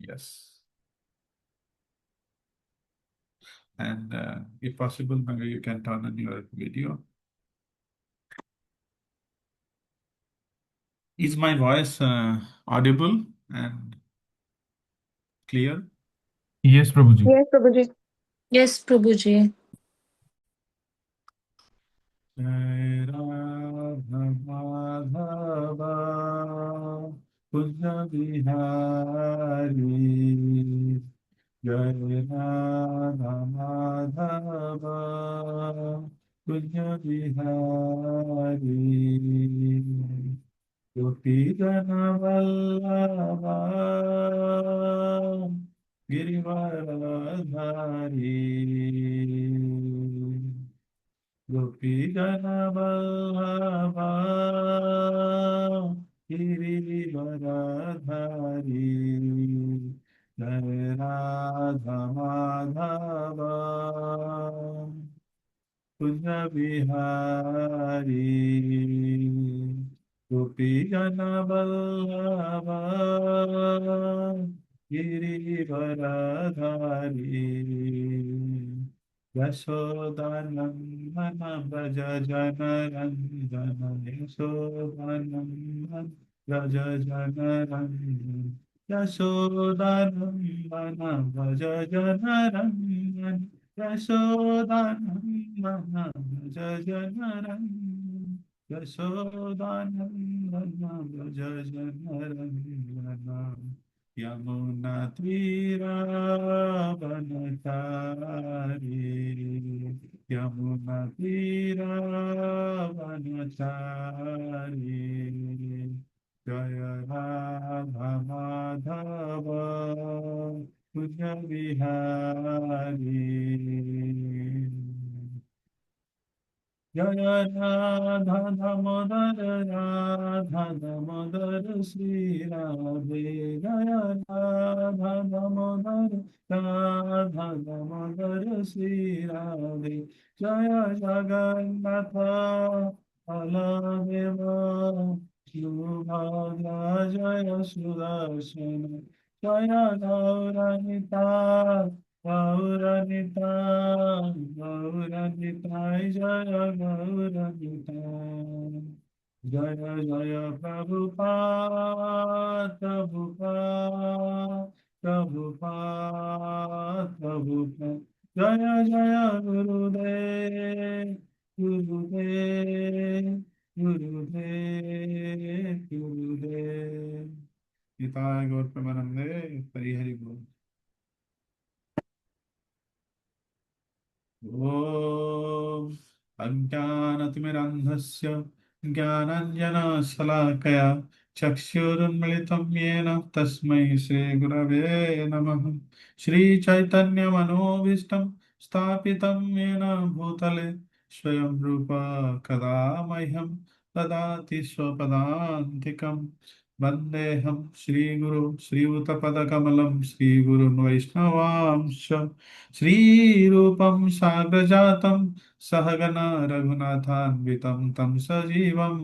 Yes. And if possible, maybe you can turn on your video. Is my voice audible and clear? Yes, Prabhuji. Yes, Prabhuji. Yes, Prabhuji. Jai Radha Madhava Kunja Bihari Jai Radha Madhava Kunja Bihari Gopi Jana Vallabha Girivaradhari Gopi Jana Vallabha Girivaradhari Jai Radha Madhava Kunja Bihari Gopi Jana Vallabha Girivaradhari Yashodanandana Braja Janaranjana Yashodanandana Braja Janaranjana Yashodanandana Braja Janaranjana Yashodanandana Braja Janaranjana Yashodanandana Braja Janaranjana Yamuna Tiravanachari Yamuna Tiravanachari Jaya Radha Madhava Kunja Vihari Jaya Radha Damodar Radha Damodar Sri Radhe Jaya Radha Damodar Radha Damodar Sri Radhe Jaya Jagannatha Baladeva Subhadra Jaya Sudarshana Jaya Gauranita Gauranita, Gauranita, Jaya Gauranita, Jaya Jaya Prabhupada, Prabhupada, Prabhupada, Prabhupada, Jaya Jaya Gurudev, Gurudev, Gurudev, Gurudev. Nitai Gaur Premanande, Hari Hari Bol. ॐ अज्ञानतिमिरान्धस्य ज्ञानाञ्जनशलाकया चक्षुरुन्मिलितं येन तस्मै श्रीगुरवे नमः श्रीचैतन्यमनोभीष्टं स्थापितं येन भूतले स्वयं रूप कदा मह्यं ददाति स्वपदान्तिकं वन्देऽहं श्रीगुरु श्रीयुतपदकमलं श्रीगुरुन् वैष्णवांश्च श्रीरूपं साग्रजातं सहगण रघुनाथान्वितं तं सजीवं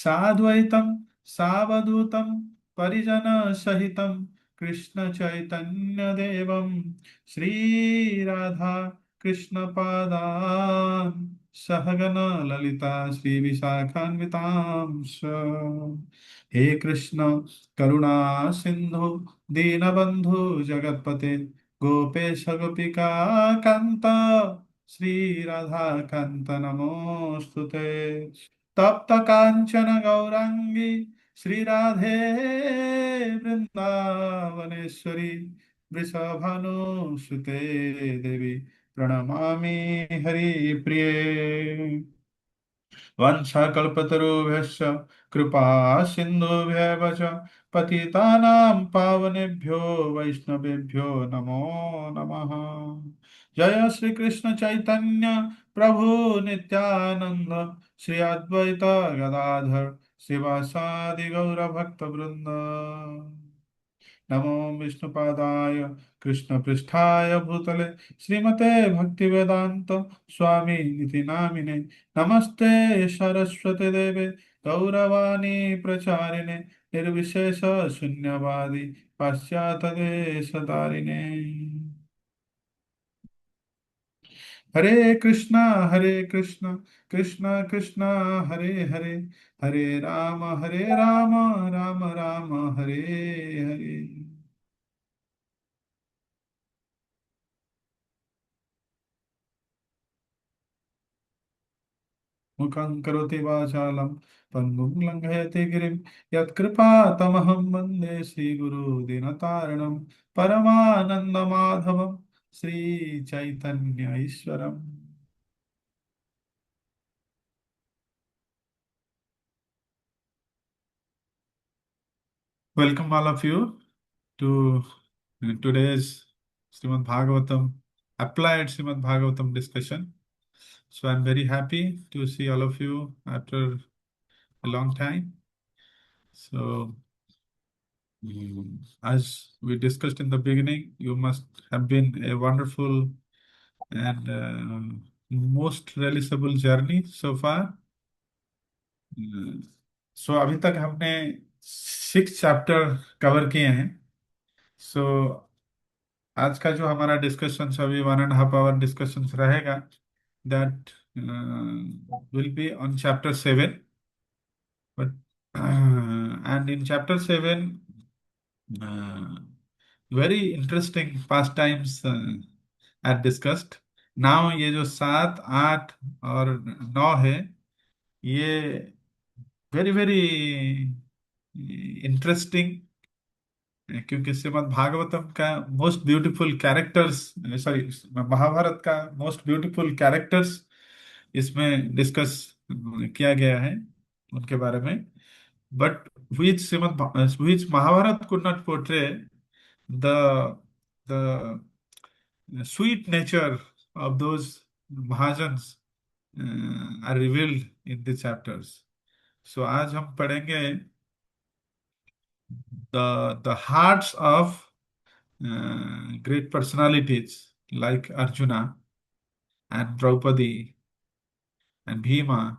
साद्वैतं सावधूतं परिजनसहितं कृष्णचैतन्यदेवं श्रीराधा कृष्णपादान् सहगण ललिता श्रीविशाखान्वितांश्च हे कृष्ण करुणा सिन्धु दीनबन्धु जगत्पते गोपेश गोपिका कांत श्री राधा कांत नमोस्तुते तप्त कांचन गौरांगी श्री राधे वृंदावनेश्वरी वृषभानुसुते देवी प्रणमामि हरिप्रिये वंशाकल्पतरुभ्यश्च कृपा सिन्धुभ्येव च पतितानां पावनेभ्यो वैष्णवेभ्यो नमो नमः जय श्री कृष्ण चैतन्य प्रभु नित्यानंद श्री अद्वैत गदाधर शिवासादि गौर भक्त वृंद नमो विष्णुपादाय कृष्णपृष्ठाय भूतले श्रीमते भक्तिवेदांत स्वामी इति नामिने नमस्ते सरस्वती देवे गौरवाणी प्रचारिणे निर्विशेष शून्यवादी पाश्चात्य देशधारिणे। हरे कृष्णा कृष्णा कृष्णा हरे हरे, हरे राम राम राम हरे हरे। मुखं करोति वाचालं पङ्गुं लङ्घयति गिरिं, यत्कृपातमहं वन्दे श्रीगुरुदिनतारणं परमानन्दमाधवं Sri Chaitanya ईश्वरम्। Welcome all of you to today's Srimad Bhagavatam, applied Srimad Bhagavatam discussion. So I'm very happy to see all of you after a long time. So, as we discussed in the beginning, you must have been a wonderful and most realizable journey so far. सो अभी तक हमने 6 chapter cover किए हैं. सो आज का जो हमारा discussion अभी 1.5 आवर डिस्कशन रहेगा, that will be on chapter 7. But and in chapter 7 very interesting pastimes are discussed. Now ये जो 7, 8 और 9 है, ये वेरी वेरी इंटरेस्टिंग, क्योंकि श्रीमद् भागवतम का most beautiful characters, sorry, Mahabharata का मोस्ट ब्यूटीफुल कैरेक्टर्स इसमें डिस्कस किया गया है उनके बारे में. But which Mahabharata could not portray the sweet nature of those Mahajans are revealed in the chapters. So आज हम पढ़ेंगे the hearts of great personalities like Arjuna and Draupadi and Bhima,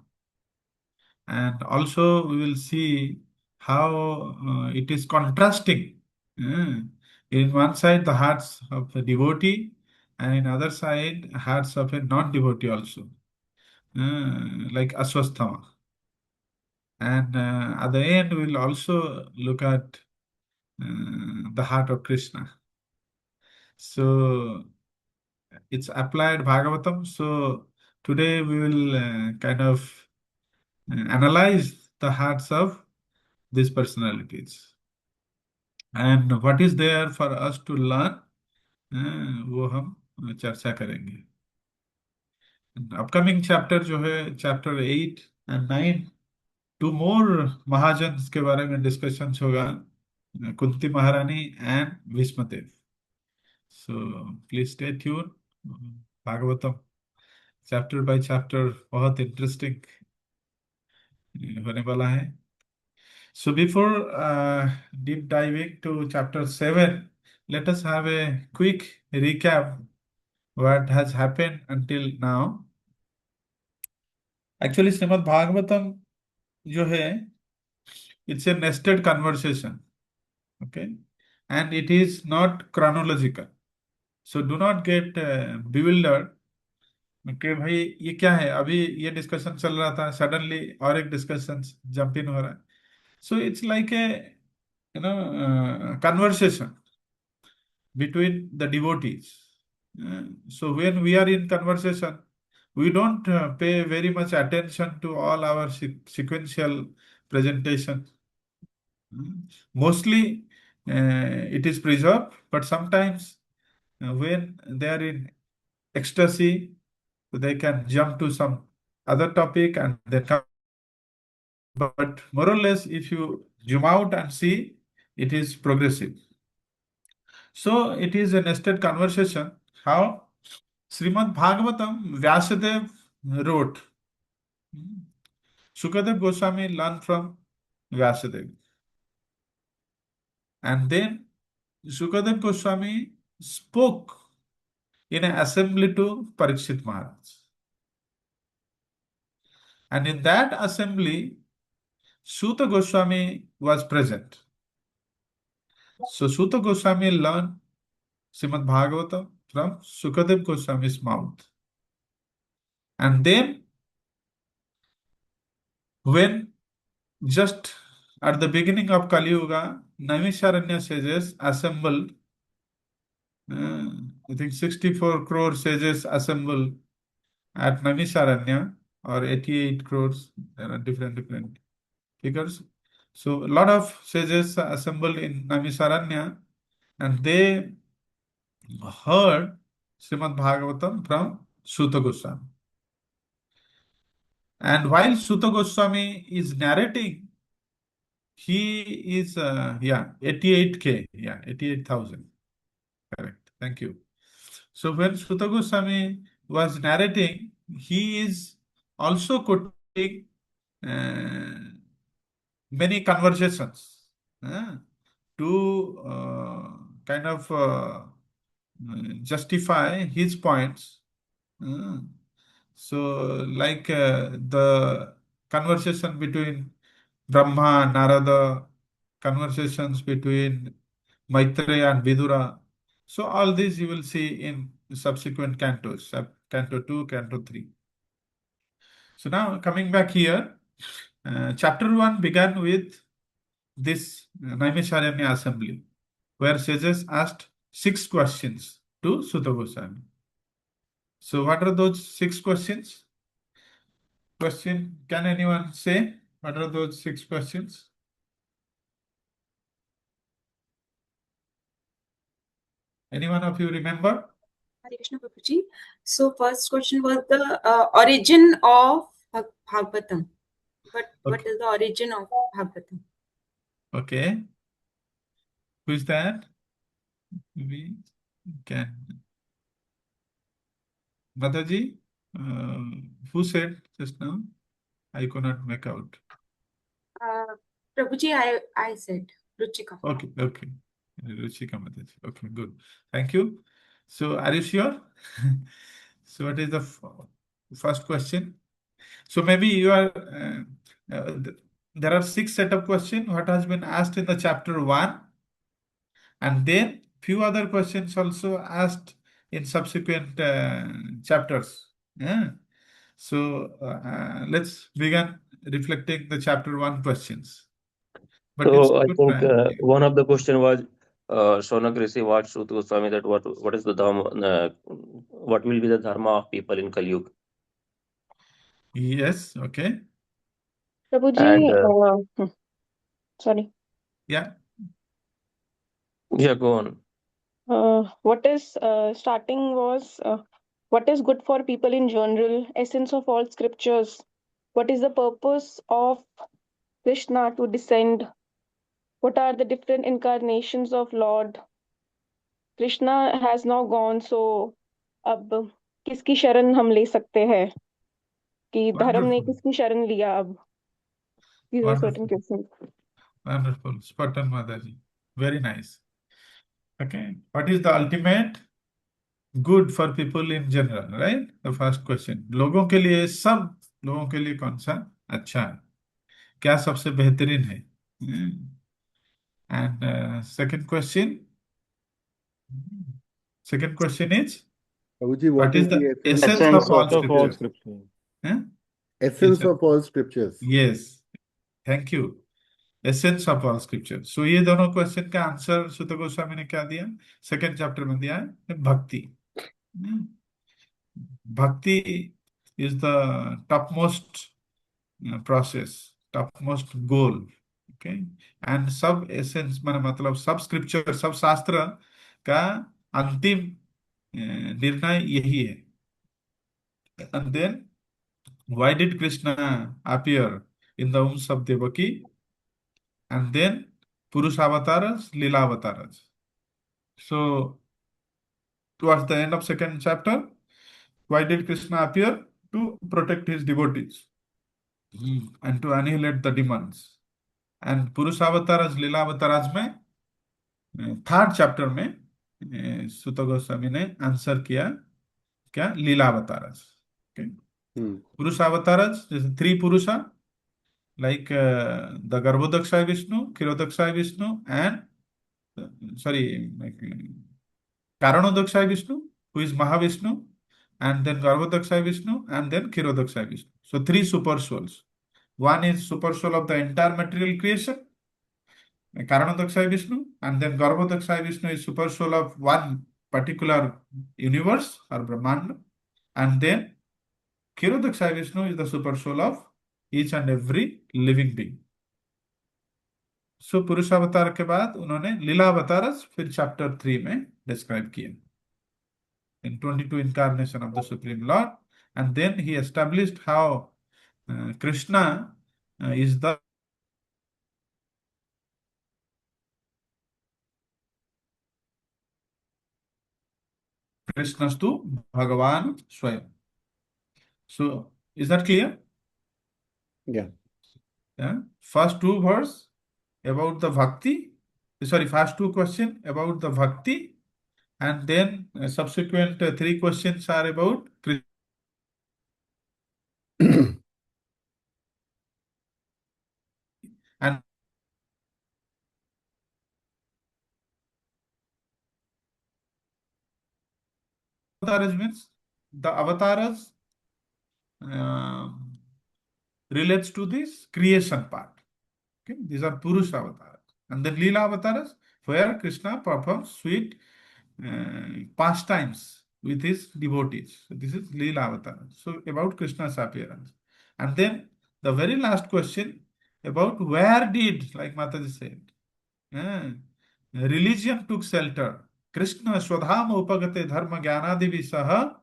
and also we will see how it is contrasting. Uh, in one side, the hearts of a devotee, and in other side, hearts of a non-devotee also, like Aśvatthāmā. And at the end, we will also look at the heart of Krishna. So it's applied Bhagavatam. So today we will kind of analyze the hearts of these personalities, and what is there for us to learn, वो हम चर्चा करेंगे. Upcoming chapter जो है chapter 8 and 9, 2 more mahajans के बारे में discussion होगा, कुंती महारानी and Bhishmadev. So please stay tune. Bhagavatam chapter by chapter बहुत इंटरेस्टिंग होने वाला है. So before deep diving to chapter 7, let us have a quick recap what has happened until now. Actually, Srimad Bhagavatam जो है, it's a nested conversation, okay, and it is not chronological. So do not get bewildered कि भाई ये क्या है, अभी ये discussion चल रहा था, सडनली और एक डिस्कशन जंप इन हो रहा है. So it's like a conversation between the devotees. So when we are in conversation, we don't pay very much attention to all our sequential presentation. Mostly it is preserved, but sometimes when they are in ecstasy, they can jump to some other topic and then come. But more or less, if you zoom out and see, it is progressive. So it is a nested conversation. How Srimad Bhagavatam Vyasadev wrote. Sukadev Goswami learned from Vyasadev. And then Sukadev Goswami spoke in an assembly to Parikshit Maharaj. And in that assembly, Suta Goswami was present. So Suta Goswami learned Srimad Bhagavatam from Sukadev Goswami's mouth. And then, when just at the beginning of Kali Yuga, Naimisharanya sages assembled, I think 64 crore sages assembled at Naimisharanya, or 88 crores, there are different figures. So a lot of sages assembled in Naimisharanya, and they heard Srimad Bhagavatam from Suta Goswami. And while Suta Goswami is narrating, he is, 88K, 88,000. Correct. Thank you. So when Suta Goswami was narrating, he is also quoting many conversations to kind of justify his points. Uh, so, like the conversation between Brahma, Narada, conversations between Maitreya and Vidura. So, all these you will see in subsequent cantos, Canto 2, Canto 3. So, now coming back here, chapter 1 began with this Naimisharanya assembly, where sages asked 6 questions to Sutta Goswami. So, what are those 6 questions? Can anyone say what are those 6 questions? Anyone of you remember? Hare Krishna Prabhuji. So first question was the origin of Bhagavatam. What is the origin of Bhagavatam? Okay. Who is that? We can. Mataji, who said just now? I could not make out. Prabhuji, I said Ruchika. Okay. Ruchika Mataji. Okay, good. Thank you. So, are you sure? So, what is the first question? So, maybe you are. There are 6 set of questions. What has been asked in the chapter 1, and then few other questions also asked in subsequent chapters. Yeah. So let's begin reflecting the chapter 1 questions. But So I good think try. one of the question was Shonak received what Suta Goswami that what is the dharma, what will be the dharma of people in Kali Yuga? Yes, okay. And Sorry. Yeah. yeah, go on. What is starting was what is good for people in general, essence of all scriptures. What is the purpose of Krishna to descend? What are the different incarnations of Lord? Krishna has now gone, so अब किसकी शरण हम ले सकते हैं कि धर्म ने Wonderful. किसकी शरण लिया अब? These are certain Wonderful. questions. Wonderful. Spartan Madaji. Very nice. Okay. What is the ultimate good for people in general, right? The first question. लोगों के लिए, सब लोगों के लिए कौन सा अच्छा है? क्या सबसे बेहतरीन है? And second question. Second question is, Prabhuji, what is the essence of all scriptures? Huh? Essence of all scriptures. Yes. Thank you. Essence of all scriptures. So ये दोनों क्वेश्चन का आंसर सुत गोस्वामी ने क्या दिया? सेकंड चैप्टर में दिया है भक्ति. Bhakti is the topmost process, topmost goal. Okay. And सब essence माने मतलब सब scripture, सब शास्त्र का अंतिम निर्णय यही है. And then, why did Krishna appear in the wombs of Devaki? And then, Purushavataras, Leelavataras. So, towards the end of second chapter, why did Krishna appear? To protect his devotees and to annihilate the demons. And Purushavataras, Leelavataras में third chapter में सुत गोस्वामी ने answer किया क्या? लीलावतारस. Okay. पुरुषावतारस जैसे 3 पुरुषा, like the Garbhodakshay Vishnu, Kshirodakshay Vishnu, and Karanodakshay Vishnu, who is Mahavishnu, and then Garbhodakshay Vishnu, and then Kshirodakshay Vishnu. So three super souls. One is super soul of the entire material creation, Karanodakshay Vishnu, and then Garbhodakshay Vishnu is super soul of one particular universe or Brahmanda, and then Kshirodakshay Vishnu is the super soul of each and every living being. सो पुरुषावतार के बाद उन्होंने लीलावतार फिर chapter 3 में describe किया in 22 incarnation of the Supreme Lord, and then he established how Krishna is the Krishnastu Bhagavan Swayam. So is that clear? Yeah. First two verse about the bhakti, first two question about the bhakti, and then subsequent three questions are about Krishna. And avatars means the avatars relates to this creation part. Okay, these are Purusha avatars. And then Leela avatars, where Krishna performs sweet pastimes with his devotees. So this is Leela avatar. So about Krishna's appearance. And then the very last question about where did, like Mataji said, religion took shelter. Krishna Aśvatthāmā upagate dharma jnanadi visaha.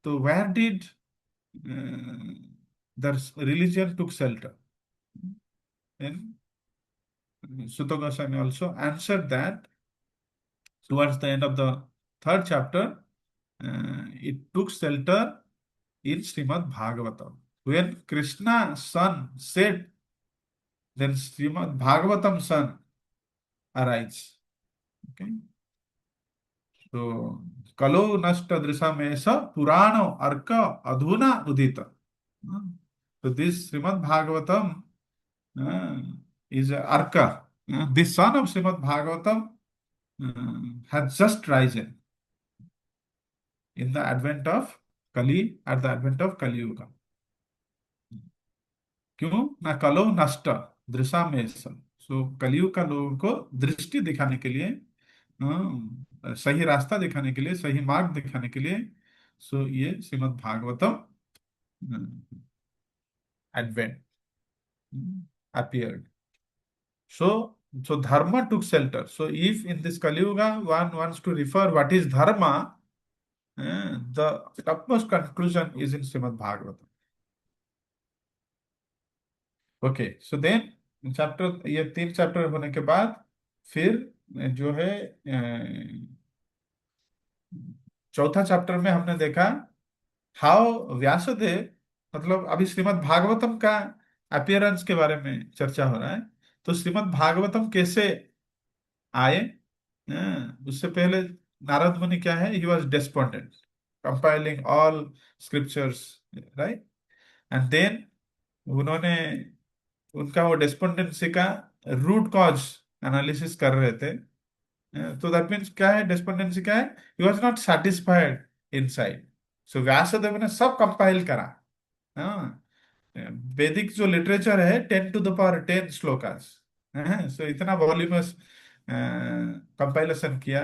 So where did the religion took shelter? And Sutta Goswami also answered that towards the end of the third chapter, it took shelter in Srimad Bhagavatam. When Krishna's son said, then Srimad Bhagavatam son arises. Okay. So, Kalo Nashta Drisamesa Purano Arka Adhuna Udita. So this Srimad Bhagavatam is Arka. This son of Srimad Bhagavatam has just risen in the advent of Kali, at the advent of Kali Yuga. क्यों ना कलो नष्ट दृशा में सो कलियुग का लोगों को दृष्टि दिखाने के लिए सही रास्ता दिखाने के लिए सही मार्ग दिखाने के लिए सो ये Shrimad Bhagavatam advent appeared. So dharma took shelter. So if in this Kali Yuga one wants to refer what is dharma, the topmost conclusion is in Srimad Bhagavatam. Okay, so then chapter ये 3 चैप्टर होने के बाद फिर जो है चौथा chapter में हमने देखा हाउ व्यासदेव, मतलब अभी श्रीमद् भागवतम का अपीयरेंस के बारे में चर्चा हो रहा है। तो श्रीमद् भागवतम कैसे आए, उससे पहले नारद मुनि क्या है, he was despondent compiling all scriptures, right, and then उन्होंने उनका वो डेस्पोंडेंसी का रूट कॉज एनालिसिस कर रहे थे। तो दैट मीन्स क्या है, डेस्पोंडेंसी क्या है, he was not satisfied inside. So Vyasdev ने सब कंपाइल करा। वैदिक जो लिटरेचर है 10 to the power 10 shlokas, so इतना वॉल्यूमस कंपाइलेशन किया,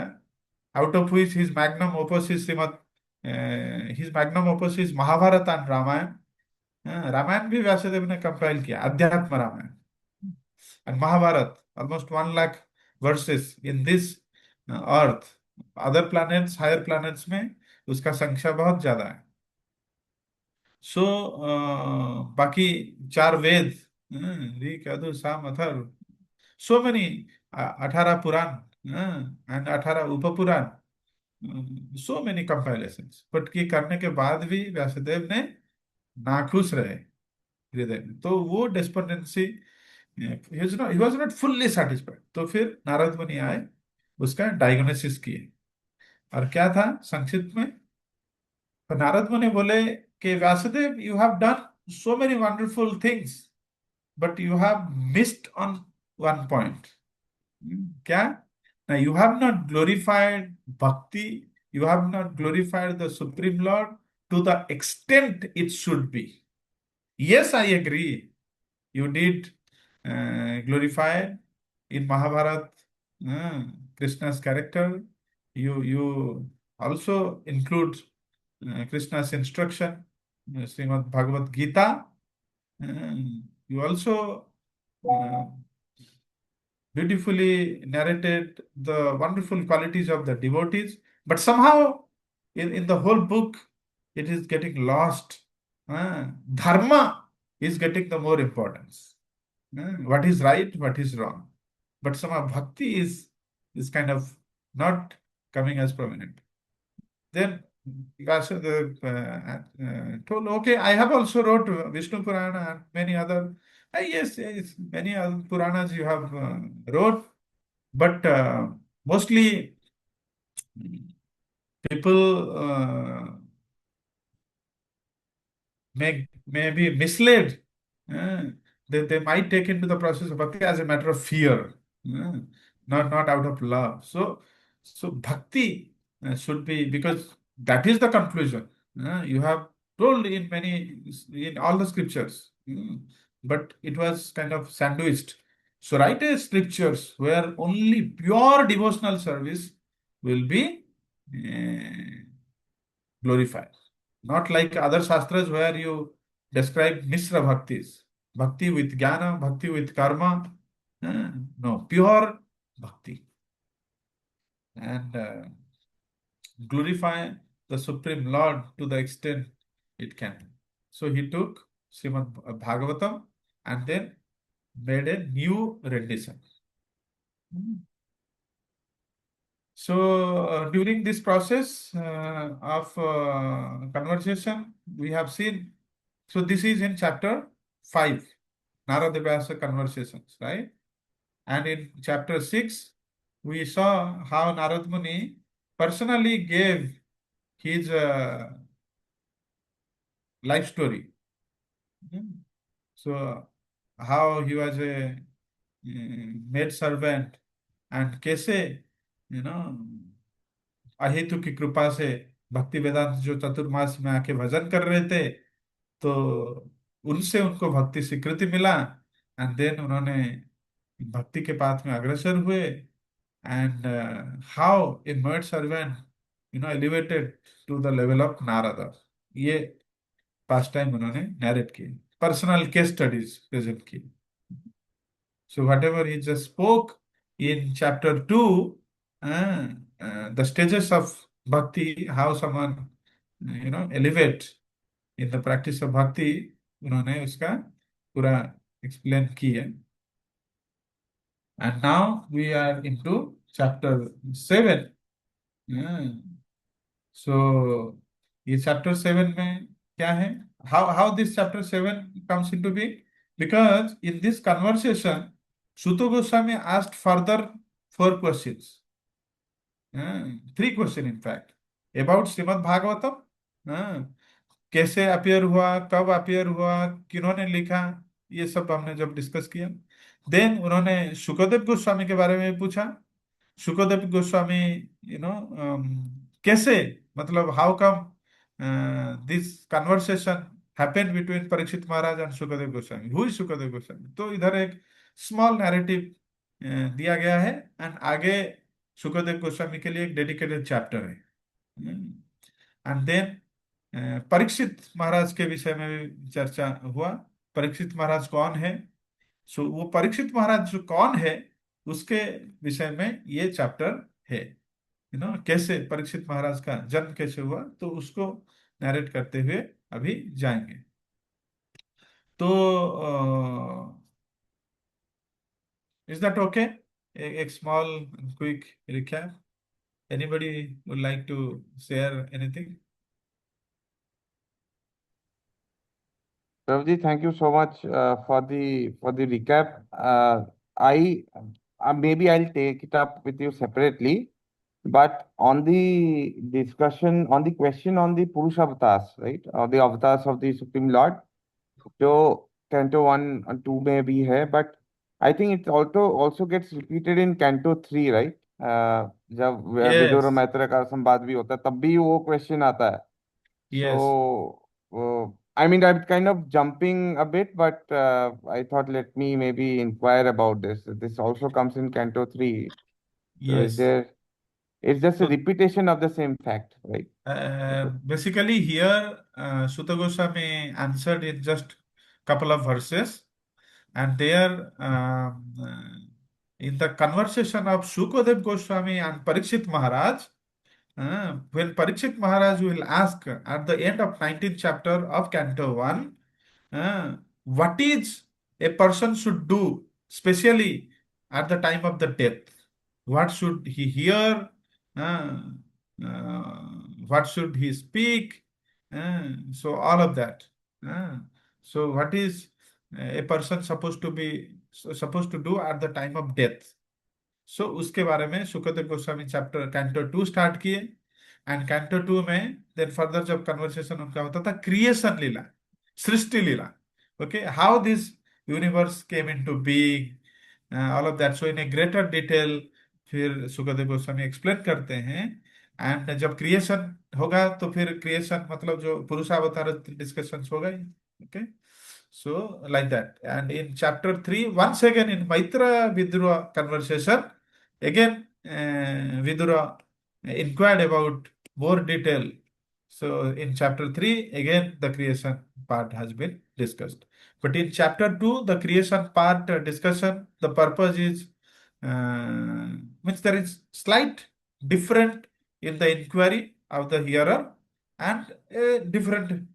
out of which his magnum opus is his magnum opus is Mahabharata and Ramayana. Ramayana भी व्यासदेव ने कंपाइल किया, Adhyatma Ramayana and Mahabharata, almost 1 lakh verses in this earth. Other planets, higher planets में उसका संख्या बहुत ज्यादा है। सो बाकी 4 वेद, Rig, Yajur, Sama, Atharva, so many 18 Purana and 18 Upapurana, so many compilations. But ये करने के बाद भी व्यासदेव ने नाखुश रहे हृदय में, तो वो despondency, he was not fully satisfied. तो फिर नारद मुनि आए, उसका डायग्नोसिस किए, और क्या था संक्षिप्त में, तो नारद मुनि बोले कि Vyasadeva you have done so many wonderful things, but you have missed on one point. Kya? Now you have not glorified bhakti, you have not glorified the Supreme Lord to the extent it should be. Yes, I agree. You did glorify in Mahabharata Krishna's character. You also include Krishna's instruction, Srimad Bhagavad Gita. You also beautifully narrated the wonderful qualities of the devotees, but somehow in the whole book it is getting lost. Dharma is getting the more importance. What is right, what is wrong. But somehow bhakti is kind of not coming as prominent. Then told, okay, I have also wrote Vishnu Purana and many other. Yes, many other Puranas you have wrote, but mostly people may be misled. They might take into the process of bhakti as a matter of fear, not out of love. So bhakti should be, because that is the conclusion. You have told in all the scriptures, but it was kind of sandwiched. So write a scriptures where only pure devotional service will be glorified. Not like other shastras where you describe Mishra bhaktis. Bhakti with jnana, bhakti with karma. No, pure bhakti. And glorify the Supreme Lord to the extent it can. So he took Srimad Bhagavatam and then made a new rendition. So during this process of conversation, we have seen, so this is in chapter 5, Narada Vyasa conversations, right? And in chapter 6, we saw how Narad Muni personally gave his life story. So how he was a maid servant and कैसे अहेतु की कृपा से भक्ति वेदांत जो चतुर्मास में आके भजन कर रहे थे, तो उनसे उनको भक्ति स्वीकृति मिला एंड देन उन्होंने भक्ति के पाथ में अग्रसर हुए and how a maid servant elevated to the level of Narada. ये पास्ट टाइम उन्होंने नैरेट किए, पर्सनल केस स्टडीज प्रेजेंट की. So whatever he just spoke in chapter 2, the stages of bhakti, how someone elevate in the practice of bhakti, उन्होंने उसका पूरा explain किया. And now we are into chapter 7. So ये chapter 7 में क्या है? How this chapter 7 comes into being? Because in this conversation, Suta Goswami asked further 4 questions. 3 questions in fact. About Srimad Bhagavatam. कैसे appear हुआ, कब appear हुआ, किन्होंने लिखा, ये सब हमने जब डिस्कस किया. देन उन्होंने शुकदेव गोस्वामी के बारे में पूछा. शुकदेव गोस्वामी कैसे, मतलब how come this conversation happened between Parikshit Maharaj and Shukdev Goswami. Who is Shukdev Goswami? तो इधर एक स्मॉल नैरेटिव दिया गया है एंड आगे शुकदेव गोस्वामी के लिए एक डेडिकेटेड चैप्टर है. एंड देन परीक्षित महाराज के विषय में भी चर्चा हुआ. परीक्षित महाराज कौन है? सो वो परीक्षित महाराज जो कौन है उसके विषय में ये चैप्टर है. कैसे परीक्षित महाराज का जन्म कैसे हुआ, तो उसको नैरेट करते हुए अभी जाएंगे. तो इज दैट ओके? एक small quick recap. Anybody would like to share anything? Prabhuji, thank you so much for the recap. I maybe I'll take it up with you separately, but on the discussion, on the question on the Purusha avatars, right, or the avatars of the Supreme Lord, जो canto 1 और 2 में भी है, but I think it also gets repeated in canto 3, right? जब विदुर और Yes, Maitreya का संवाद भी होता है तब भी वो क्वेश्चन आता है. yes, So, I mean, I'm kind of jumping a bit, but I thought let me maybe inquire about this. This also comes in Canto 3. So yes. it's just a So repetition of the same fact, right? basically here, Sutta Goswami answered in just couple of verses, and there in the conversation of Shukadev Goswami and Parikshit Maharaj, when Parikshit Maharaj will ask at the end of 19th chapter of Canto 1, what is a person should do, especially at the time of the death? What should he hear? Uh, uh, what should he speak? So all of that. Uh, so what is a person supposed to do at the time of death? सो उसके बारे में Sukhdev Goswami chapter canto 2 start किए, and canto 2 में then further जब conversation उनका होता था creation Leela, Srishti Leela, okay, how this universe came into being, all of that, so in A greater detail फिर सुखदेव गोस्वामी एक्सप्लेन करते हैं. एंड जब क्रिएशन होगा तो फिर क्रिएशन मतलब जो पुरुषावतार डिस्कशन होगा ही, okay. So, like that. And in chapter 3, once again in Maitra Vidura conversation, again Vidura inquired about more detail. So, in chapter 3, again the creation part has been discussed. But in chapter 2, the creation part discussion, the purpose is, means there is slight different in the inquiry of the hearer and different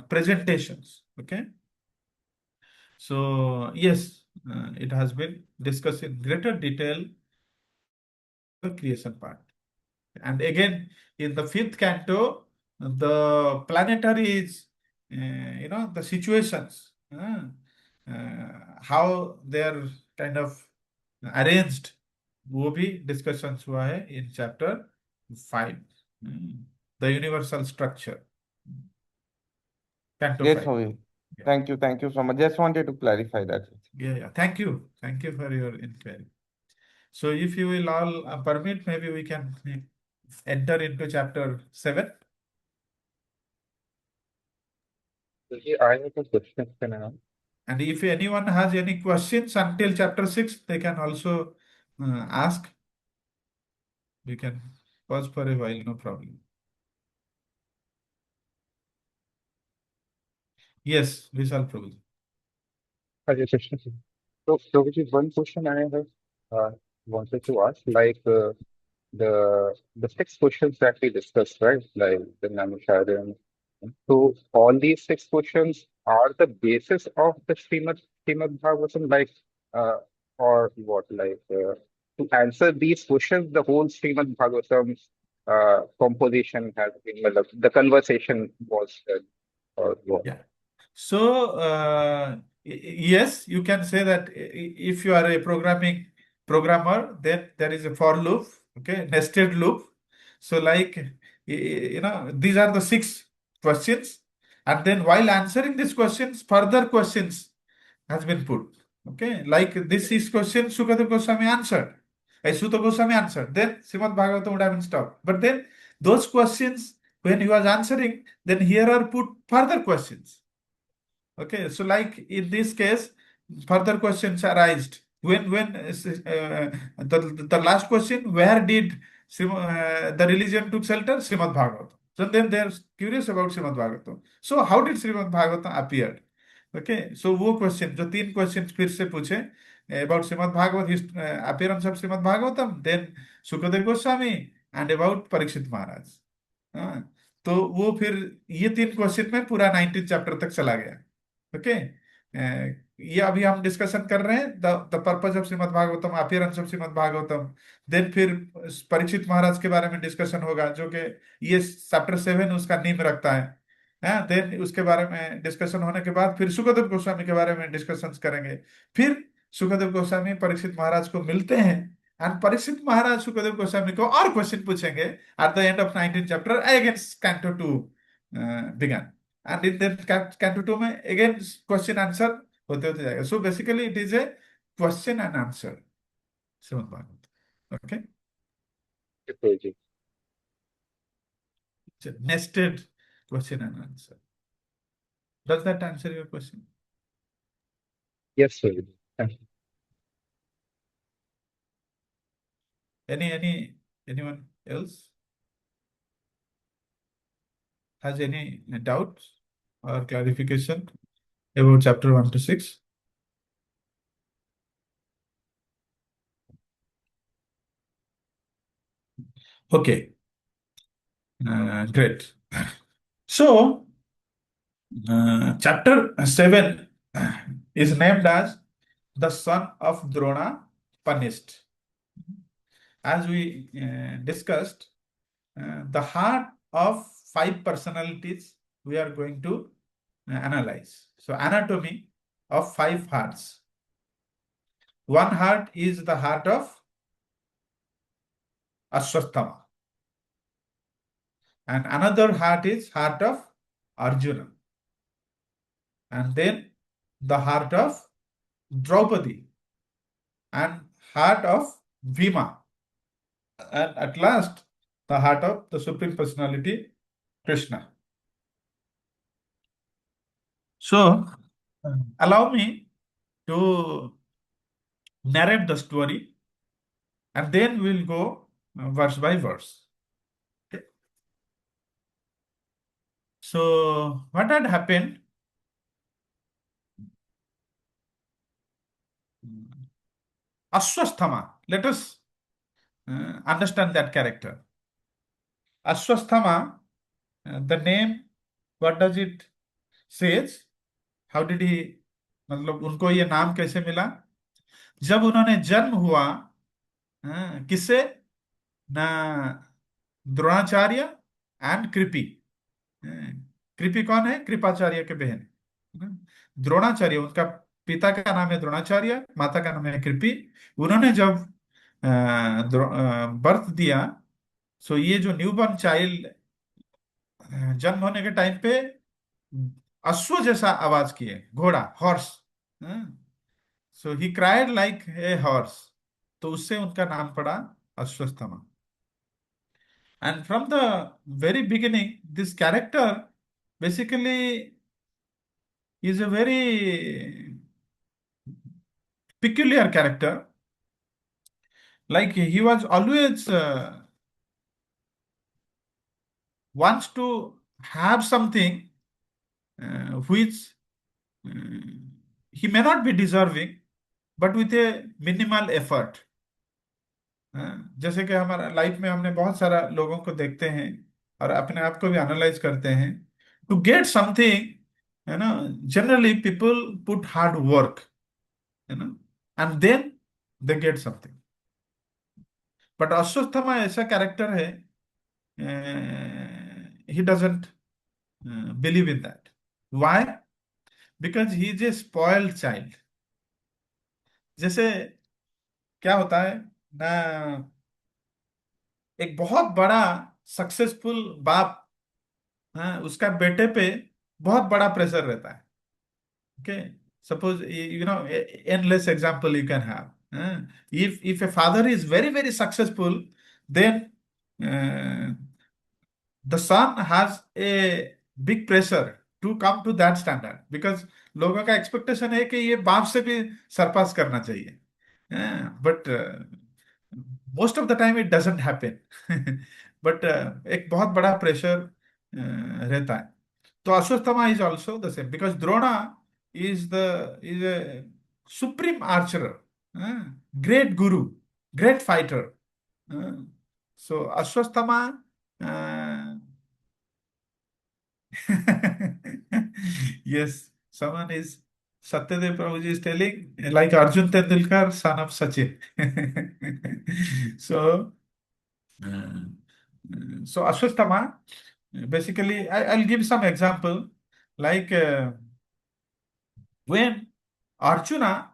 presentations. Okay. So, yes, it has been discussed in greater detail, the creation part. And again, in the fifth canto, the planetary is, the situations, how they are kind of arranged, वो भी discussions हुआ है in chapter 5, the universal structure, canto Yes, 5. Hovi. Yeah. Thank you so much. Just wanted to clarify that. Yeah. Thank you for your inquiry. So if you will all permit, maybe we can enter into chapter 7. I have a question for now. And if anyone has any questions until chapter 6, they can also ask. We can pause for a while, no problem. Yes, Vishal Prabhu. Hare Krishna. So, Prabhuji, one question I have wanted to ask, like the 6 questions that we discussed, right? Like the Namaskaram. So, all these 6 questions are the basis of the Srimad Bhagavatam, like, or what? Like, to answer these questions, the whole Srimad Bhagavatam composition has been, the conversation was done, or what? Yeah. So, yes, you can say that if you are a programmer, then there is a for loop, okay, nested loop. So, like, these are the 6 questions. And then while answering these questions, further questions has been put. Okay, like this is question Sukadeva Goswami answered. Sutta Goswami answered. Then Srimad Bhagavatam would have been stopped. But then those questions, when he was answering, then here are put further questions. Okay, so like in this case, further questions arised. When the last question, where did the religion took shelter? Srimad Bhagavatam. So then they're curious about Srimad Bhagavatam. So how did Srimad Bhagavatam appear? Okay, so वो question जो 3 question फिर से पूछे about Srimad Bhagavatam, appearance of Srimad Bhagavatam, then Sukadeva Goswami, and about Parikshit Maharaj. हाँ, तो वो फिर ये 3 क्वेश्चन में पूरा 19 चैप्टर तक चला गया. ओके, ये अभी हम डिस्कशन कर रहे हैं the purpose of Srimad Bhagavatam, appearance of Srimad Bhagavatam. Then फिर परीक्षित महाराज के बारे में डिस्कशन होगा, जो कि ये चैप्टर 7 उसका नींव रखता है. देन उसके बारे में डिस्कशन होने के बाद फिर सुखदेव गोस्वामी के बारे में डिस्कशन करेंगे. फिर सुखदेव गोस्वामी परीक्षित महाराज को मिलते हैं, एंड परीक्षित महाराज सुखदेव गोस्वामी को और क्वेश्चन पूछेंगे at the end of 19 chapter against canto 2 began. and in that canto 2 में again question answer होते होते जाएगा. So basically it is a question and answer. Srimad Bhagavatam. Okay. Okay, Prabhuji. It's a nested question and answer. Does that answer your question? Yes, Prabhuji. Thank you. Anyone else has any doubts or clarification about chapter 1 to 6? Okay, great. So, chapter 7 is named as the son of Drona punished. As we discussed, the heart of 5 personalities we are going to analyze. So, anatomy of 5 hearts. One heart is the heart of Aśvatthāmā, and another heart is heart of Arjuna, and then the heart of Draupadi, and heart of Bhima, and at last the heart of the Supreme Personality Krishna. So allow me to narrate the story, and then we'll go verse by verse. Okay. So what had happened? Aśvatthāmā. Let us understand that character. Aśvatthāmā, the name, what does it says? How did he, मतलब उनको ये नाम कैसे मिला? जब उन्होंने जन्म हुआ, किससे? ना द्रोणाचार्य एंड कृपि. कृपि कौन है? कृपाचार्य के बहन. द्रोणाचार्य, उनका पिता का नाम है द्रोणाचार्य, माता का नाम है कृपि. उन्होंने जब बर्थ दिया, सो ये जो न्यूबॉर्न चाइल्ड जन्म होने के टाइम पे अश्व जैसा आवाज किए, घोड़ा, horse. So he cried like a horse. तो उससे उनका नाम पड़ा Ashwatthama. And from the very beginning, this character basically is a very peculiar character. Like he was always wants to have something which he may not be deserving, but with a minimal effort. जैसे कि हमारा life में हमने बहुत सारा लोगों को देखते हैं और अपने आप को भी एनालाइज करते हैं. टू गेट समथिंग, है ना, generally people put hard work, है ना, and then they get something. But Ashwatthama ऐसा कैरेक्टर है, he doesn't believe in that. Why? Because he is a spoiled child. जैसे क्या होता है ना, एक बहुत बड़ा सक्सेसफुल बाप, उसका बेटे पे बहुत बड़ा प्रेशर रहता है. Okay, suppose you know, endless example you can have. If a father is very very successful, then the son has a big pressure to come to that standard, because लोगों का एक्सपेक्टेशन है कि ये बाप से भी सरपास करना चाहिए. But most of the time it doesn't happen. But एक बहुत बड़ा प्रेशर रहता है. तो Ashwatthama is also the same, because Drona is a supreme archer, great guru, great fighter. So Aśvatthāmā, yes, someone is, Satyadev Prabhuji is telling, like Arjun Tendulkar, son of Sachin. So Aśvatthāmā, basically, I'll give some example, like when Arjuna,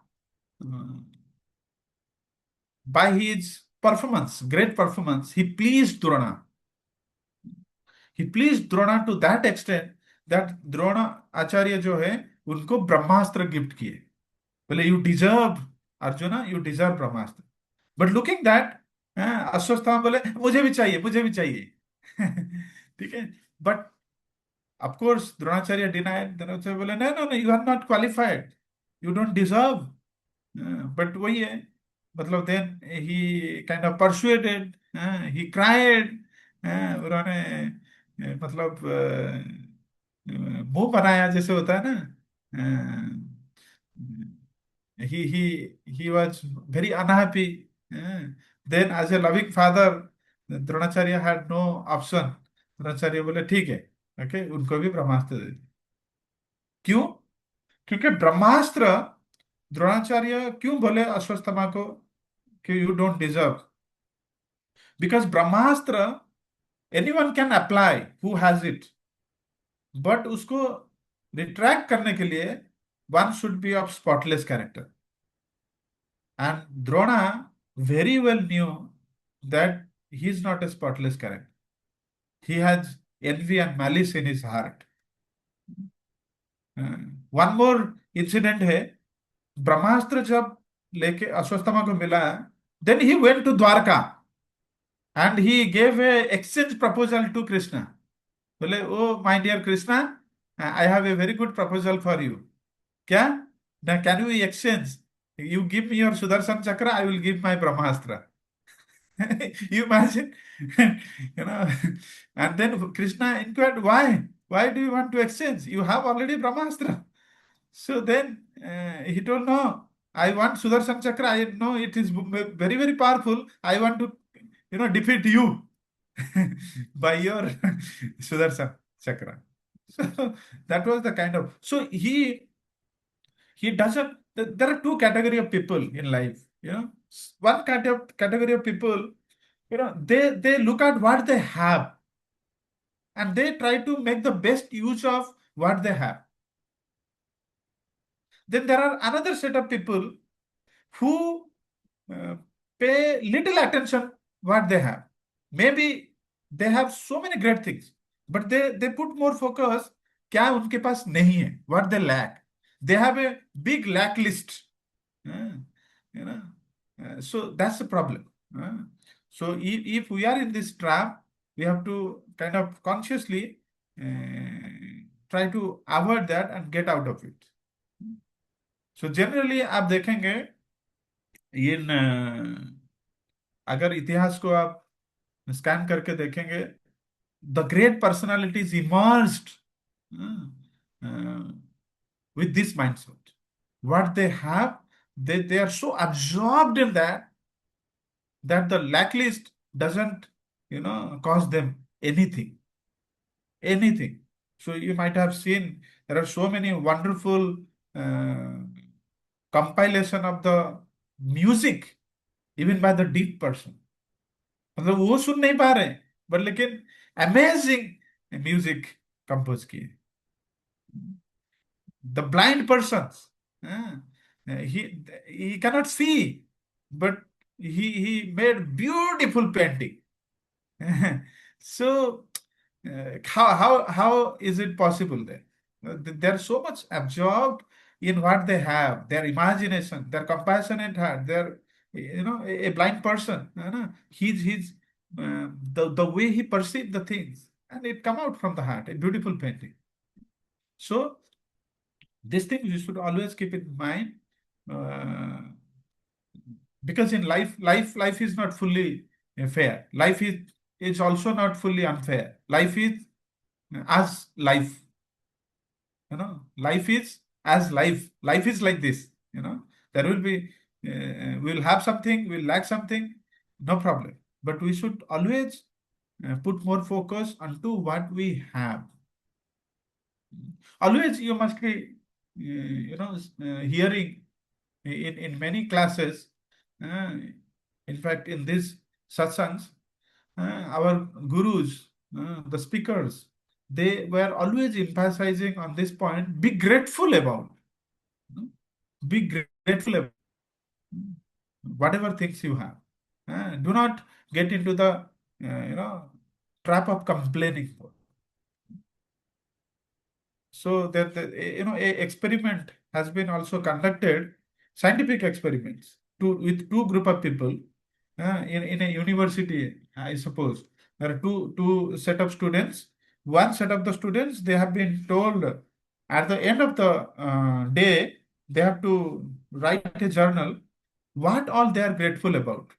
by his performance, great performance, he pleased Drona. He pleased Drona to that extent that Drona acharya जो है उनको brahmastra gift किए, बोले you deserve Arjuna, you deserve brahmastra. But looking that Ashwatthama बोले मुझे भी चाहिए, मुझे भी चाहिए. ठीक है. But of course Dronacharya denied. Dronacharya बोले no no no, you are not qualified, you don't deserve. But वही है, मतलब then he kind of persuaded, he cried. उन्होंने मतलब मुंह बनाया जैसे होता है ना. He was very unhappy. Then as a loving father, Dronacharya had no option. Dronacharya बोले ठीक है, ओके, उनको भी ब्रह्मास्त्र दे. क्यों? क्योंकि ब्रह्मास्त्र, द्रोणाचार्य क्यों बोले अश्वत्थामा को कि you don't deserve? Because Brahmastra anyone can apply who has it, but उसको रिट्रैक्ट करने के लिए one should be of spotless character. And Drona very well knew that he is not a spotless character. He has envy and malice in his heart. One more incident है, ब्रह्मास्त्र जब लेके अश्वत्थामा को मिला, then he went to Dwarka and he gave a exchange proposal to Krishna. बोले oh my dear Krishna, I have a very good proposal for you. क्या? Now can we exchange? You give me your Sudarshan Chakra, I will give my Brahmastra. You imagine? you know. And then Krishna inquired, why? Why do you want to exchange? You have already Brahmastra. So then he told, no, I want Sudarshan Chakra. I know it is very, very powerful. I want to, defeat you by your Sudarshan Chakra. So that was the kind of, so he doesn't, there are two category of people in life. One category of people, they look at what they have and they try to make the best use of what they have. Then there are another set of people who pay little attention what they have. Maybe they have so many great things, but they put more focus क्या उनके पास नहीं है, what they lack. They have a big lack list. So that's the problem. So if we are in this trap, we have to kind of consciously try to avoid that and get out of it. So generally आप देखेंगे इन अगर इतिहास को आप scan करके देखेंगे, the great personalities emerged with this mindset. What they have, they are so absorbed in that the lack list doesn't, cause them anything. So you might have seen there are so many wonderful compilation of the music, even by the deep person. मतलब वो सुन नहीं पा रहे, but लेकिन amazing music compose किए. The blind persons, he cannot see, but he made beautiful painting. So how is it possible then? They're so much absorbed in what they have, their imagination, their compassionate heart, their a blind person. He's the way he perceives the things, and it come out from the heart, a beautiful painting. So this thing you should always keep in mind, because in life is not fully fair. Life is also not fully unfair. Life is as life. Life is as life. Life is like this. There will be, we'll have something, we'll lack something, no problem. But we should always put more focus onto what we have. Always you must be, hearing in many classes. In fact, in these satsangs, our gurus, the speakers, they were always emphasizing on this point, be grateful about. Be grateful about whatever things you have. Do not get into the, trap of complaining. So that a experiment has been also conducted, scientific experiments, with two group of people in a university. I suppose there are two set of students. One set of the students, they have been told at the end of the day they have to write a journal what all they are grateful about.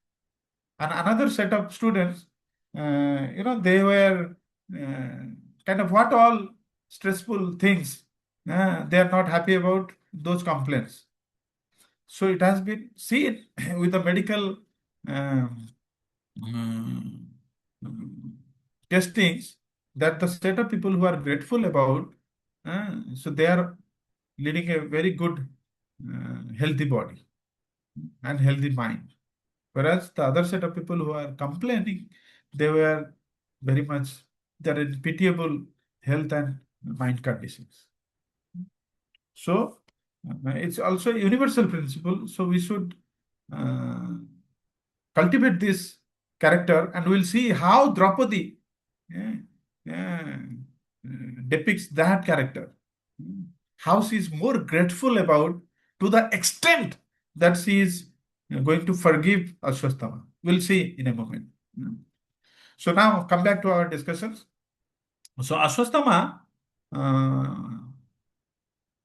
And another set of students, they were kind of what all stressful things they are not happy about, those complaints. So it has been seen with the medical um, um, testings that the set of people who are grateful about, so they are leading a very good, healthy body and healthy mind. Whereas the other set of people who are complaining, they were very much, they're in pitiable health and mind conditions. So it's also a universal principle. So we should cultivate this character, and we'll see how Draupadi uh, uh, depicts that character. How she is more grateful about, to the extent that she is going to forgive Aśvatthāmā. We'll see in a moment. So now come back to our discussions. So Aśvatthāmā,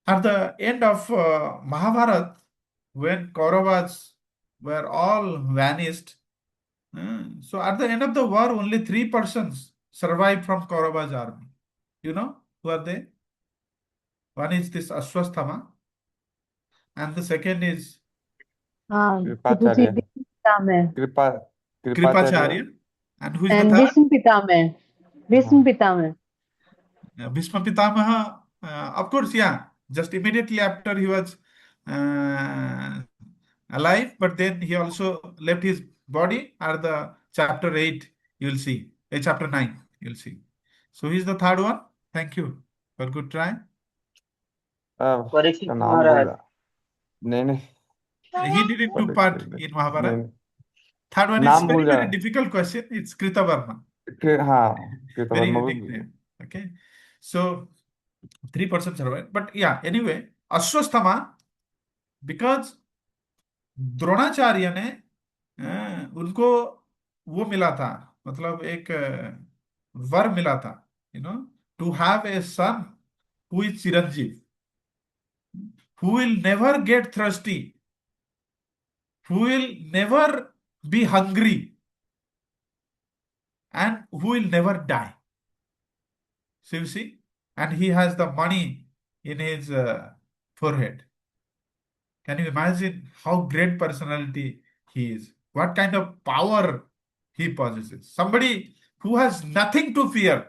at the end of Mahabharata, when Kauravas were all vanished, so at the end of the war, only 3 persons survived from Kauravas army. You know who are they? One is this Aśvatthāmā, and the second is Kripacharya. Pitame. Kripacharya. Kripacharya. And who is the And third? Bhishma Pitame. Bhishma Pitame. Bhishma Pitamaha, of course, yeah, just immediately after he was alive, but then he also left his body. At the chapter 8, you will see. Chapter 9, you will see. So he's the third one. Thank you for good try. Parikshit नाम महाराज बोला नहीं He didn't took part in Mahabharata. नहीं Third one is नाम very, भूल very जा difficult question. It's Kritavarma. हाँ Kritavarma Very भी unique name. Okay. So 3 persons survived. But yeah, anyway, Aśvatthāmā, because Dronacharya ने उनको वो मिला था, मतलब एक वर मिला था, to have a son who is chiranjeevi, who will never get thirsty, who will never be hungry, and who will never die. So you see, and he has the money in his forehead. Can you imagine how great personality he is? What kind of power he possesses? Somebody who has nothing to fear.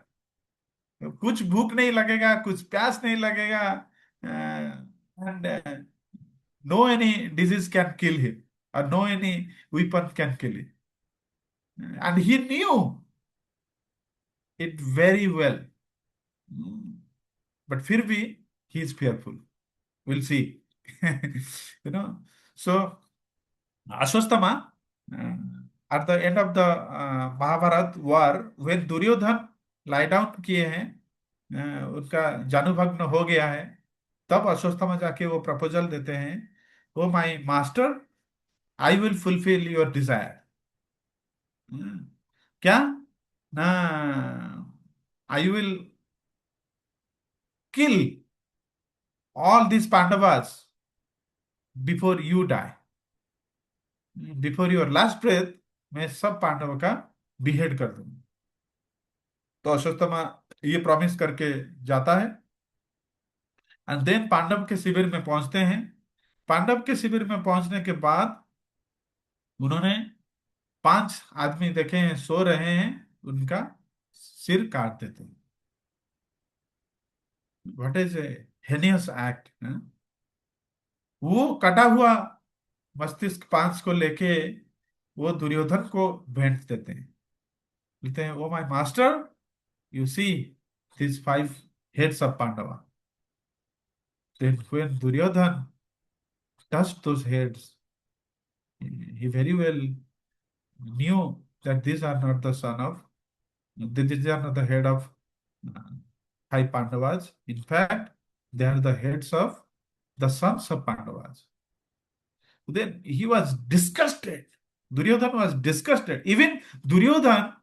कुछ भूख नहीं लगेगा, कुछ प्यास नहीं लगेगा, and no any disease can kill him, or no any weapon can kill him. And he knew it very well. But फिर भी he is fearful. We'll see. So Aśvatthāmā, at the end of the Mahabharata war, when Duryodhan lie down किए हैं, उनका जानुभग्न हो गया है, तब Aśvatthāmā जाके वो प्रपोजल देते हैं, oh my master, I will fulfil your desire. क्या ना, I will kill all these Pandavas before you die. Before your last breath, मैं सब पांडवों का बिहेड कर दूंगा. तो अश्वत्थामा ये प्रॉमिस करके जाता है, एंड देन पांडव के शिविर में पहुंचते हैं. पांडव के शिविर में पहुंचने के बाद उन्होंने 5 आदमी देखे हैं सो रहे हैं, उनका सिर काट देते हैं. What is a heinous act. वो कटा हुआ मस्तिष्क 5 को लेके वो दुर्योधन को भेंट देते हैं. बोलते हैं, oh my master, you see this 5 heads of Pandava. Then when Duryodhan touched those heads, he very well knew that these are not the these are not the head of 5 Pandavas. In fact, They are the heads of the sons of Pandavas. Then he was disgusted. Duryodhana was disgusted. Even Duryodhana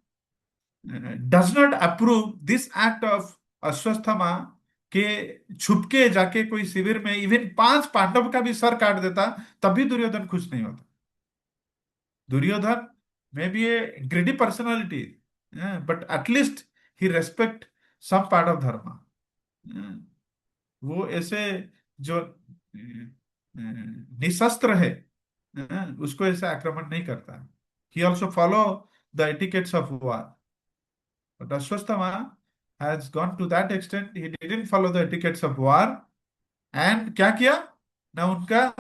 does not approve this act of Ashwatthama के छुपके जाके कोई शिविर में even 5 Pandav का भी sir काट देता, तब भी दुर्योधन खुश नहीं होता. Duryodhan may be a greedy personality, but at least he respect some part of dharma. वो ऐसे जो निशस्त्र है, उसको ऐसे आक्रमण नहीं करता. He also follow the etiquettes of war. But Ashwatthama has gone to that extent. He didn't follow the etiquettes of war. And क्या किया ना, उनका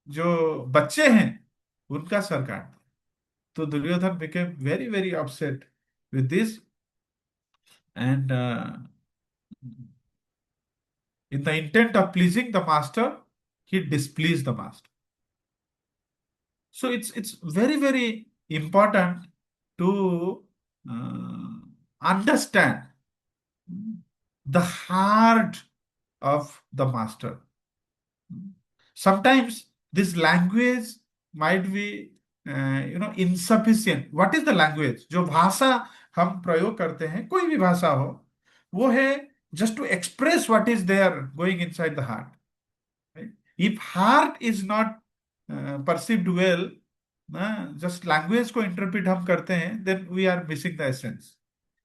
जो बच्चे हैं उनका सर काट दिया. तो Duryodhan became very very upset with this, and in the intent of pleasing the master, he displeased the master. So it's very very important to understand the heart of the master. Sometimes this language might be insufficient. What is the language? जो भाषा हम प्रयोग करते हैं, कोई भी भाषा हो, वो है just to express what is there going inside the heart. Right? If heart is not perceived well, just language को interpret हम करते हैं, then we are missing the essence.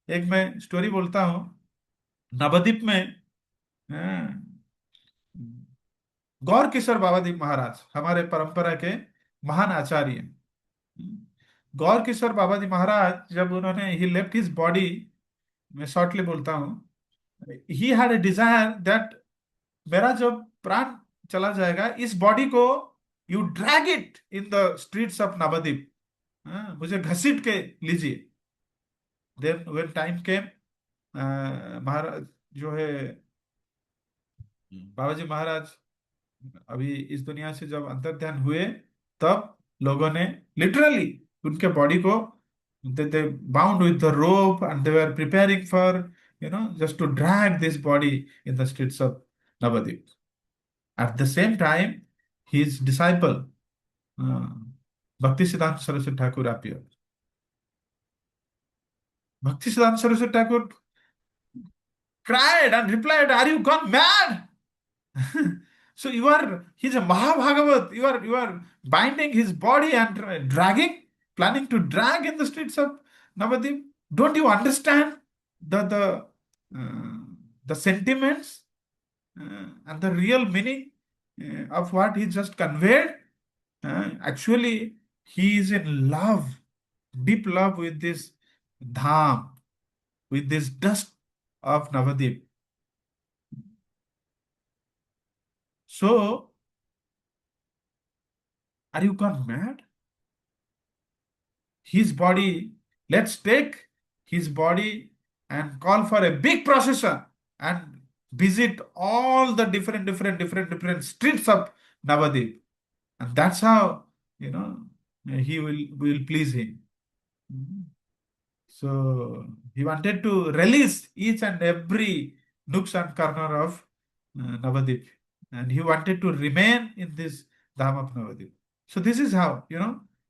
एक मैं स्टोरी बोलता हूँ. नवद्वीप में गौर किशोर बाबादीप महाराज हमारे परंपरा के महान आचार्य. गौर किशोर बाबाजी महाराज जब उन्होंने ही लेफ्ट हिज बॉडी, मैं शॉर्टली बोलता हूँ, he had a desire that मेरा जब प्राण चला जाएगा, इस बॉडी को you drag it in the streets of Navadvipa, मुझे घसीट के लीजिए. Then when time came, Maharaj जो है बाबाजी महाराज अभी इस दुनिया से जब अंतर्ध्यान हुए, तब लोगों ने लिटरली उनके बॉडी को they bound with the rope and they were preparing for just to drag this body in the streets of Navadvip. At the same time, his disciple Bhaktisiddhanta Saraswati Thakur appeared. Bhaktisiddhanta Saraswati Thakur cried and replied, "Are you gone mad?" So he's a Mahabhagavat. You are binding his body and planning to drag in the streets of Navadvip. Don't you understand the sentiments and the real meaning of what he just conveyed? Actually, he is in love, deep love with this dham, with this dust of Navadvip. So, are you gone mad? His body, let's take his body and call for a big procession and visit all the different streets of Navadvip. And that's how, he will please him. So, he wanted to release each and every nooks and corner of Navadvip. And he wanted to remain in this Dham of Navadvip. So this is how,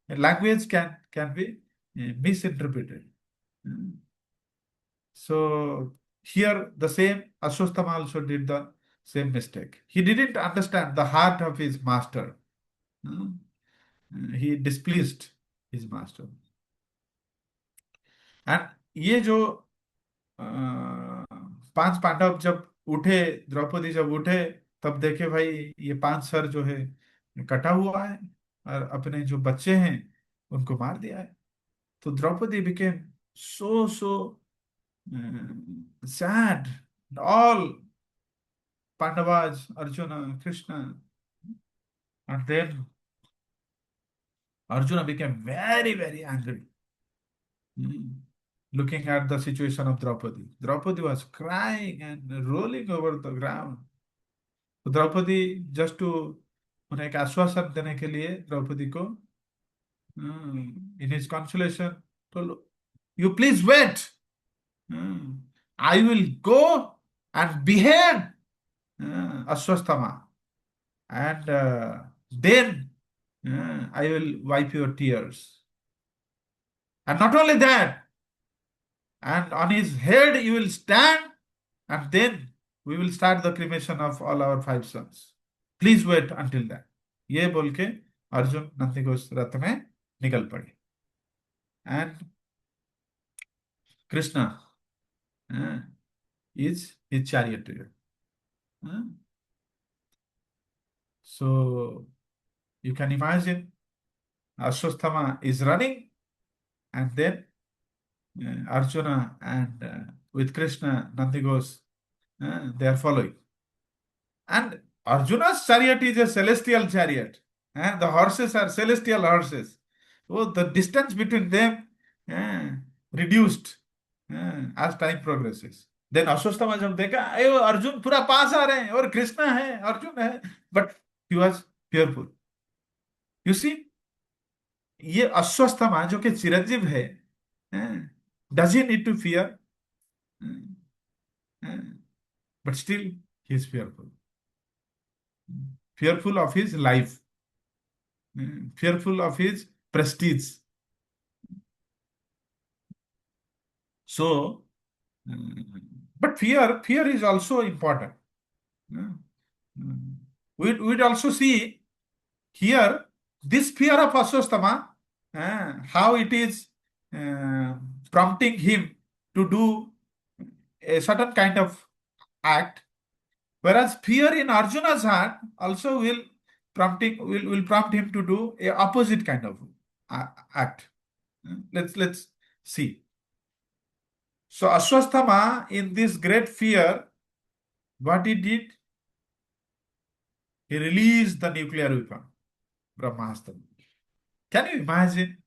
language can be misinterpreted. So here the same Aśvatthāmā also did the same mistake. He didn't understand the heart of his master. He displeased his master. And ये जो 5 पांडव जब उठे, द्रौपदी जब उठे, तब देखे भाई ये 5 सर जो है कटा हुआ है और अपने जो बच्चे हैं उनको मार दिया है. तो Draupadi became so sad. All Pandavas, Arjuna, Krishna, and then Arjuna became very very angry. Looking at the situation of Draupadi. Draupadi was crying and rolling over the ground. तो द्रौपदी just to उन्हें एक आश्वासन देने के लिए द्रौपदी को in his consolation told, "You please wait. I will go and behead Aśvatthāmā, and then I will wipe your tears. And not only that, and on his head you will stand, and then we will start the cremation of all our 5 sons. Please wait until that. ये बोल के अर्जुन नंदीघोष रथ में निकल पड़े. And Krishna is his charioteer. So you can imagine Aśvatthāmā is running, and then Arjuna and with Krishna, Nandighosh, they are following. And Arjuna's chariot is a celestial chariot, and the horses are celestial horses. So the distance between them reduced as time progresses. Then Aśvatthāmā जब देखा अयो अर्जुन पूरा पास आ रहे हैं और कृष्णा है अर्जुन है, but he was fearful. You see, ये अश्वत्थामा जो कि चिरंजीव है, does he need to fear? But still he is fearful. Fearful of his life, fearful of his prestige. So, but fear is also important. We'd also see here this fear of Aśvatthāmā, how it is prompting him to do a certain kind of act, whereas fear in Arjuna's heart also will prompt him to do a opposite kind of act. Let's see. So Aśvatthāmā, in this great fear, what he did? He released the nuclear weapon, Brahmastra. Can you imagine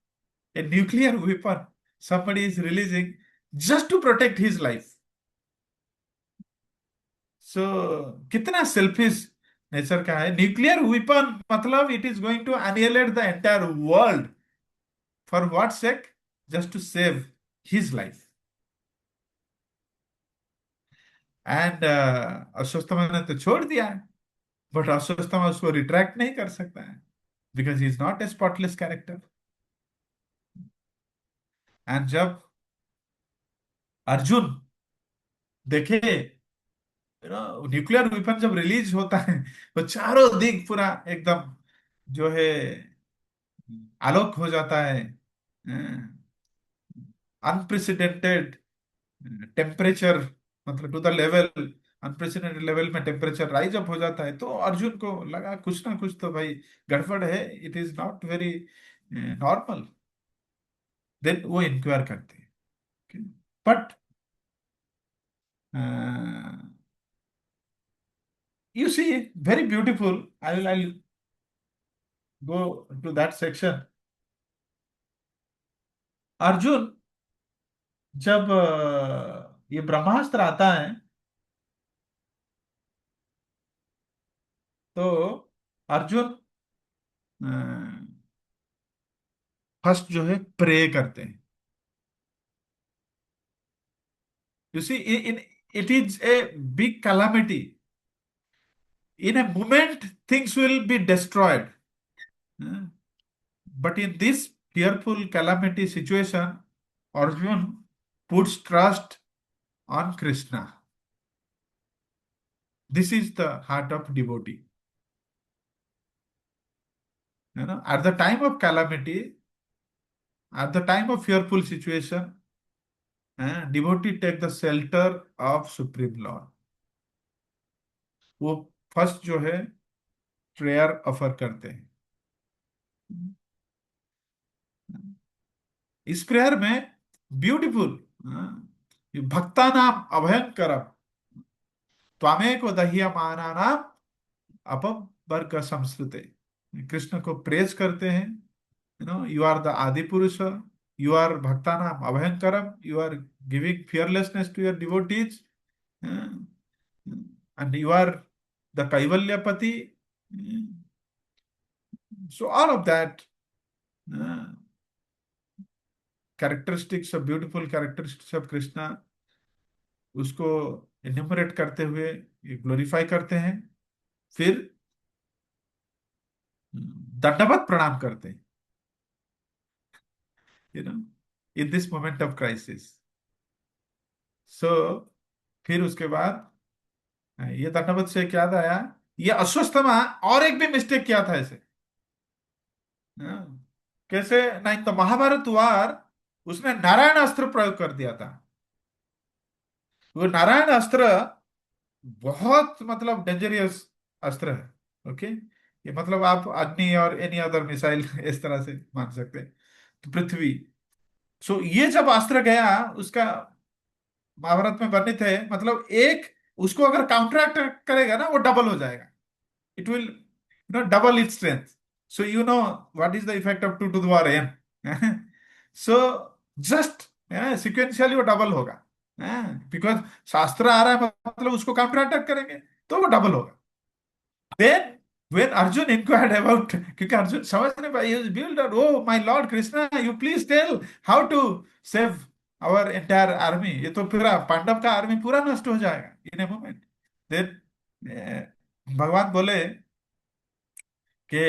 a nuclear weapon somebody is releasing just to protect his life? So, कितना selfish nature का है? Nuclear weapon मतलब it is going to annihilate the entire world. For what sake? Just to save his life. And Ashwatthama ने तो छोड़ दिया है, but Ashwatthama उसको retract नहीं कर सकता है, because he is not a spotless character. And जब अर्जुन देखे न्यूक्लियर वेपन जब रिलीज होता है तो चारों दिग पूरा एकदम जो है आलोक हो जाता है, अनप्रेसिडेंटेड टेम्परेचर, मतलब to the level, unprecedented level में टेम्परेचर राइज अप हो जाता है. तो अर्जुन को लगा कुछ ना कुछ तो भाई गड़बड़ है, it is not very normal. Then वो इंक्वायर करते हैं, but you see, very beautiful. I'll go to that section. Arjuna जब ये ब्रह्मास्त्र आता है तो अर्जुन फर्स्ट जो है प्रे करते हैं. You see, it is a big calamity. In a moment, things will be destroyed. But in this fearful calamity situation, Arjun puts trust on Krishna. This is the heart of devotee. At the time of calamity, at the time of fearful situation, devotee take the shelter of Supreme Lord. वो first जो है prayer offer करते हैं. इस prayer में beautiful भक्ता नाम अभयंकरम त्वामेको दह्यमानानाम अपवर्ग संस्कृते. कृष्ण को प्रेज करते हैं. यू आर द आदि पुरुष, यू आर भक्ता नाम अभयंकरम, you are giving fearlessness to your devotees, and you are the Kaivalyapati. So all of that characteristics of beautiful characteristics of Krishna, उसको enumerate करते हुए ग्लोरीफाई करते हैं, फिर दंडवत प्रणाम करते हैं, in this moment of crisis. So फिर उसके बाद ये दंडवत से क्या आया, ये अश्वत्थामा और एक भी मिस्टेक किया था ऐसे। हाँ, कैसे ना, इन द महाभारत वार उसने नारायण अस्त्र प्रयोग कर दिया था। वो नारायण अस्त्र बहुत मतलब डेंजरियस अस्त्र है। ओके, ये मतलब आप अग्नि और एनी अदर मिसाइल इस तरह से मान सकते हैं। तो पृथ्वी, सो ये जब अस्त्र गया, उसका महाभारत में वर्णित है, मतलब एक उसको अगर काउंटरैक्ट करेगा ना, वो डबल हो जाएगा। it will double its strength. So what is the effect of 2 to the power n. So just sequentially वो डबल होगा, बिकॉज शास्त्र आ रहा है, मतलब उसको काउंटर अटैक करेंगे तो वो डबल होगा। then when Arjun inquired about, क्योंकि अर्जुन समझ नहीं पाया, he was bewildered, oh my lord Krishna, you please tell how to save our entire army, ये तो पूरा पांडव का आर्मी पूरा नष्ट हो जाएगा in a moment. then भगवान बोले कि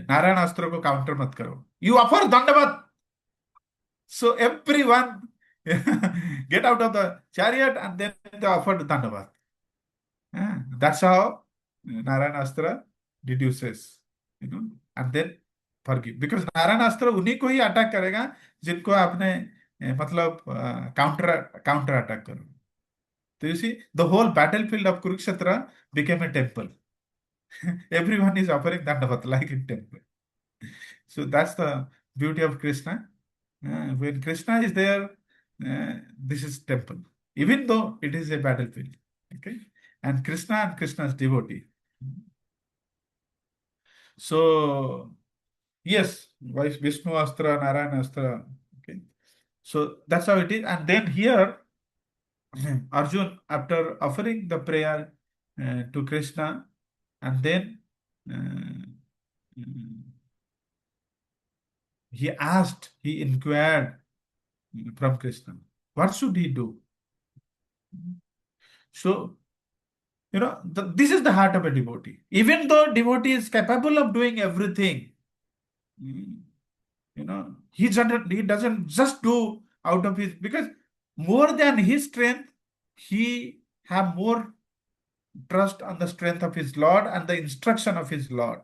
नारायण अस्त्र को काउंटर मत करो, you offer dandavat, so everyone get out of the chariot and then they offered dandavat. That's how Narayan astra deduces, and then forgive, because Narayan astra उन्हीं को ही अटैक करेगा जिनको आपने मतलब काउंटर काउंटर अटैक करो। तो you see the whole battlefield of Kurukshetra became a temple. Everyone is offering Dandavat like in temple. So that's the beauty of Krishna. When Krishna is there, this is temple, even though it is a battlefield. Okay, and Krishna's devotee. So yes, Vishnu Astra, Narayana Astra. Okay, so that's how it is. And then here, Arjun, after offering the prayer to Krishna, and then he inquired from Krishna, what should he do? So, this is the heart of a devotee. Even though devotee is capable of doing everything, he doesn't just do out of his, because more than his strength, he have more trust on the strength of his Lord and the instruction of his Lord.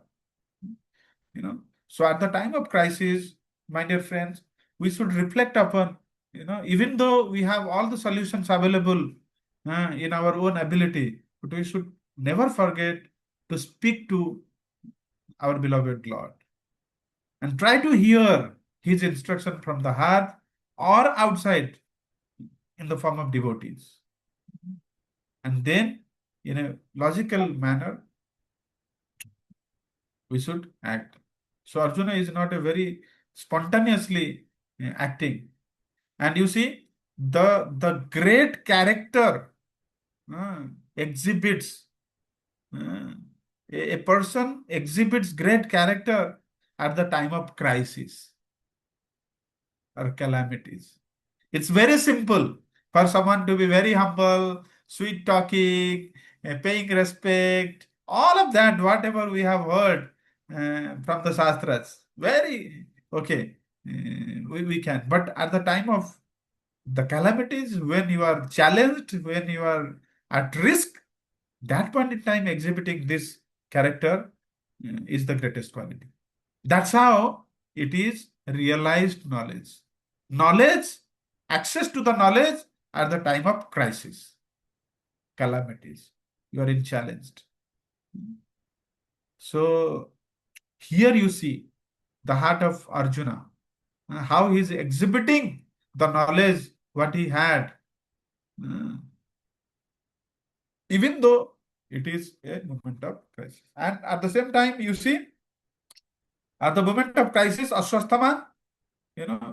So at the time of crisis, my dear friends, we should reflect upon, even though we have all the solutions available in our own ability, but we should never forget to speak to our beloved Lord and try to hear his instruction from the heart or outside in the form of devotees. And then, in a logical manner, we should act. So Arjuna is not a very spontaneously acting. And you see, the great character exhibits, a person exhibits great character at the time of crisis or calamities. It's very simple for someone to be very humble, sweet talking, paying respect, all of that, whatever we have heard from the Shastras. Very okay, we can. But at the time of the calamities, when you are challenged, when you are at risk, that point in time exhibiting this character is the greatest quality. That's how it is realized knowledge. Knowledge, access to the knowledge at the time of crisis, calamities. You are in challenged. So here you see the heart of Arjuna, how he is exhibiting the knowledge what he had, even though it is a moment of crisis. And at the same time, you see, at the moment of crisis, Aśvatthāmā,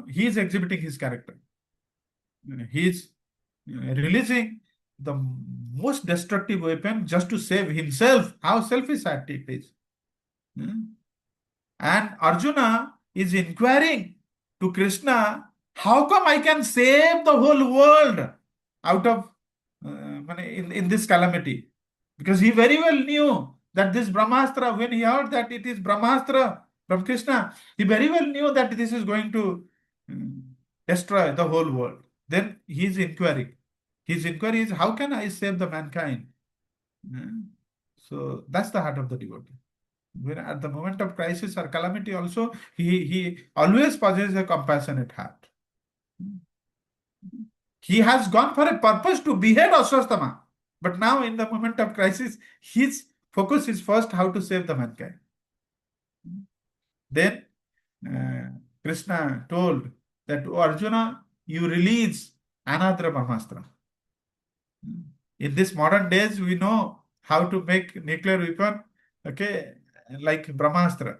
he is exhibiting his character. He is releasing the most destructive weapon just to save himself. How selfish act it is. And Arjuna is inquiring to Krishna, how come I can save the whole world out of in this calamity? Because he very well knew that this Brahmastra, when he heard that it is Brahmastra from Krishna, he very well knew that this is going to destroy the whole world. Then his inquiry. His inquiry is, how can I save the mankind? So that's the heart of the devotee. When at the moment of crisis or calamity also, he always possesses a compassionate heart. He has gone for a purpose to behead Aśvatthāmā. But now in the moment of crisis, his focus is first how to save the mankind. Then Krishna told that, "Oh Arjuna, you release another Brahmastra." In this modern days, we know how to make nuclear weapon, okay, like Brahmastra,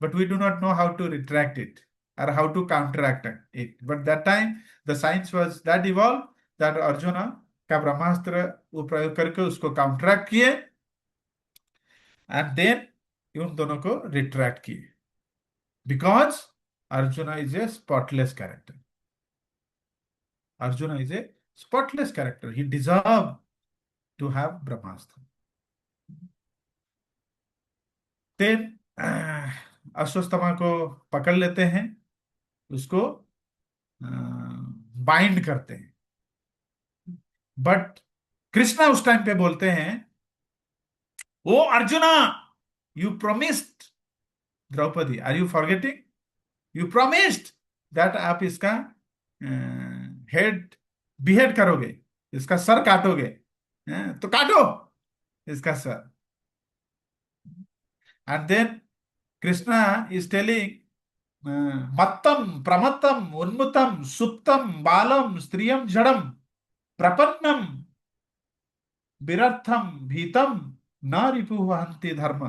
but we do not know how to retract it or how to counteract it. But that time, the science was that evolved that Arjuna का ब्रह्मास्त्र वो प्रयोग करके उसको counteract किए and then उन दोनों को retract किए because arjuna is a spotless character. Arjuna is a spotless character. He deserved to have Brahmastra. Then Ashwatthama को पकड़ लेते हैं, उसको बाइंड करते हैं. बट कृष्णा उस टाइम पे बोलते हैं, oh Arjuna, you promised Draupadi, are you forgetting? You promised that आप इसका हेड बिहेड करोगे, इसका सर काटोगे, तो काटो इसका सर. And then Krishna is telling, मत्तम प्रमत्तम उन्मुतम सुप्तम बालम स्त्रियम जड़म प्रपन्नम विरर्थम भीतम न रिपु हन्ति धर्म.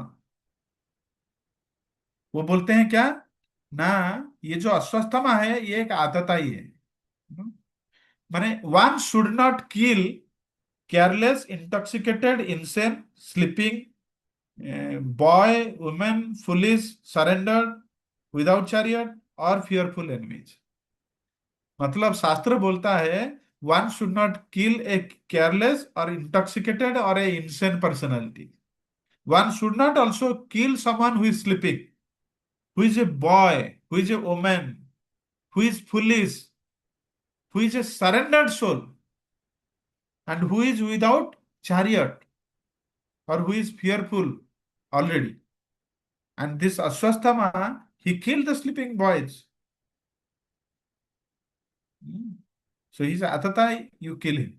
वो बोलते हैं क्या ना, ये जो अश्वत्थामा है ये एक आतताई है. माने one should not kill careless, intoxicated, insane, sleeping, boy, women, foolish, surrendered, without chariot और फियरफुल एनिमीज. मतलब शास्त्र बोलता है one should not kill a careless or intoxicated or a insane personality. One should not also kill someone who is sleeping, who is a boy, who is a woman, who is foolish, who is a surrendered soul, and who is without chariot or who is fearful already. And this Aśvatthāmā, he killed the sleeping boys. So he's atatai, you kill him.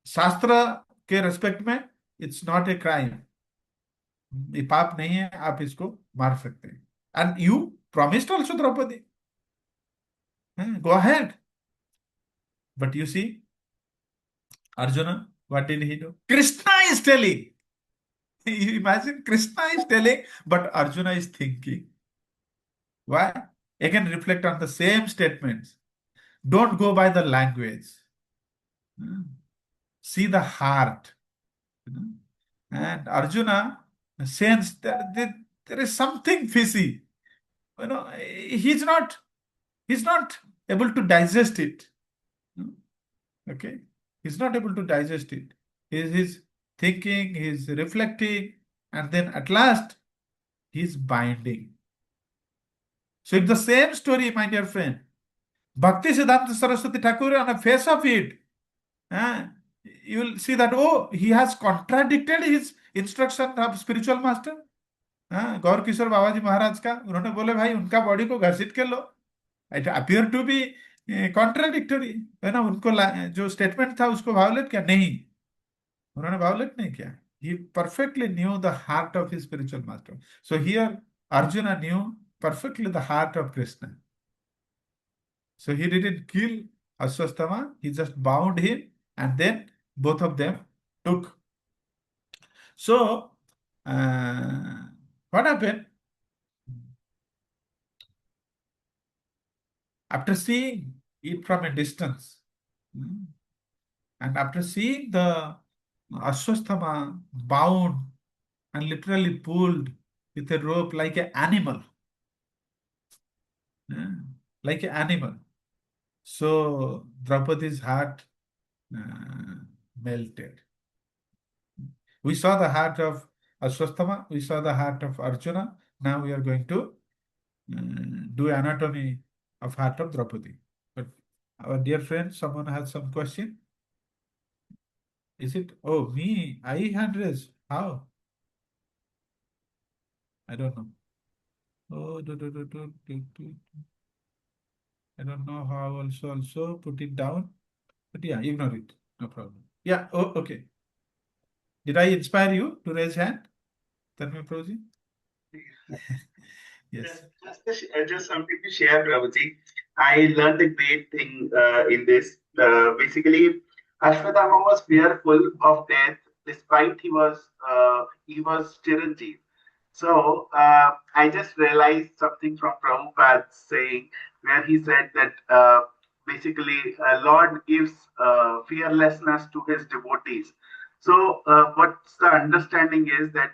शास्त्र के respect में it's not a crime, ये पाप नहीं है, आप इसको मार सकते हैं. And you promised also Draupadi, go ahead. But you see Arjuna, what did he do? Krishna is telling, you imagine Krishna is telling, but Arjuna is thinking. Why? Again, reflect on the same statements. Don't go by the language. See the heart. And Arjuna sensed that there is something fishy. He's not able to digest it. Okay? He's not able to digest it. He's thinking, he's reflecting, and then at last, he's binding. So it's the same story, my dear friend. Bhakti Siddhanta Saraswati Thakur, on the face of it, you will see that, oh, he has contradicted his instruction of spiritual master. Gaur Kishore Baba ji Maharaj का, उन्होंने बोले भाई उनका body को घसीट के लो. It appear to be contradictory, है ना. उनको जो स्टेटमेंट था उसको वायोलेट किया नहीं, उन्होंने वायोलेट नहीं किया. He perfectly knew the heart of his spiritual master. So here Arjuna knew perfectly the heart of Krishna. So he didn't kill Aśvatthāmā, he just bound him, and then both of them took. So what happened? After seeing it from a distance, and after seeing the Aśvatthāmā bound and literally pulled with a rope like an animal, like an animal, So Draupadi's heart melted. We saw the heart of Aśvatthāmā, we saw the heart of Arjuna. Now we are going to do anatomy of heart of Draupadi. But our dear friend, someone has some question? Is it? Oh, me? I hand raised. How? I don't know. Oh, I don't know how also put it down. But yeah, ignore it. No problem. Yeah, oh, okay. Did I inspire you to raise hand? Tanmay Prabhuji? Yes. Just something to share, Prabhuji. I learned a great thing in this. Basically, Ashwatthama was fearful of death, despite he was Chiranjeev. So I just realized something from Prabhupada's saying, where he said that basically Lord gives fearlessness to his devotees. So what's the understanding is that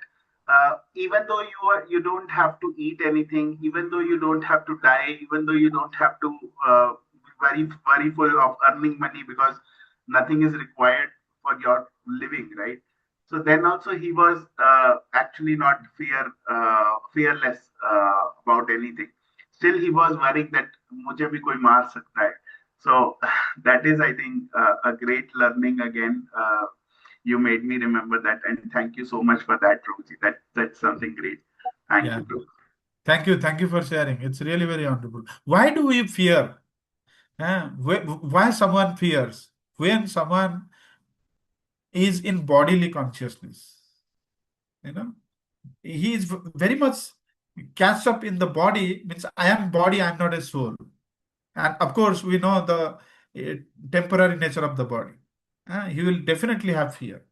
even though you don't have to eat anything, even though you don't have to die, even though you don't have to be very full of earning money because nothing is required for your living, right? So then also he was actually not fearless about anything. Still he was worried that मुझे भी कोई मार सकता है. So that is, I think, a great learning again. You made me remember that, and thank you so much for that, Prabhuji. That's something great. Thank Yeah. you, Prabhu. Thank you for sharing. It's really very honorable. Why do we fear? Why someone fears? When someone is in bodily consciousness, he is very much catch up in the body, means I am body, I am not a soul. And of course, we know the temporary nature of the body. He will definitely have fear.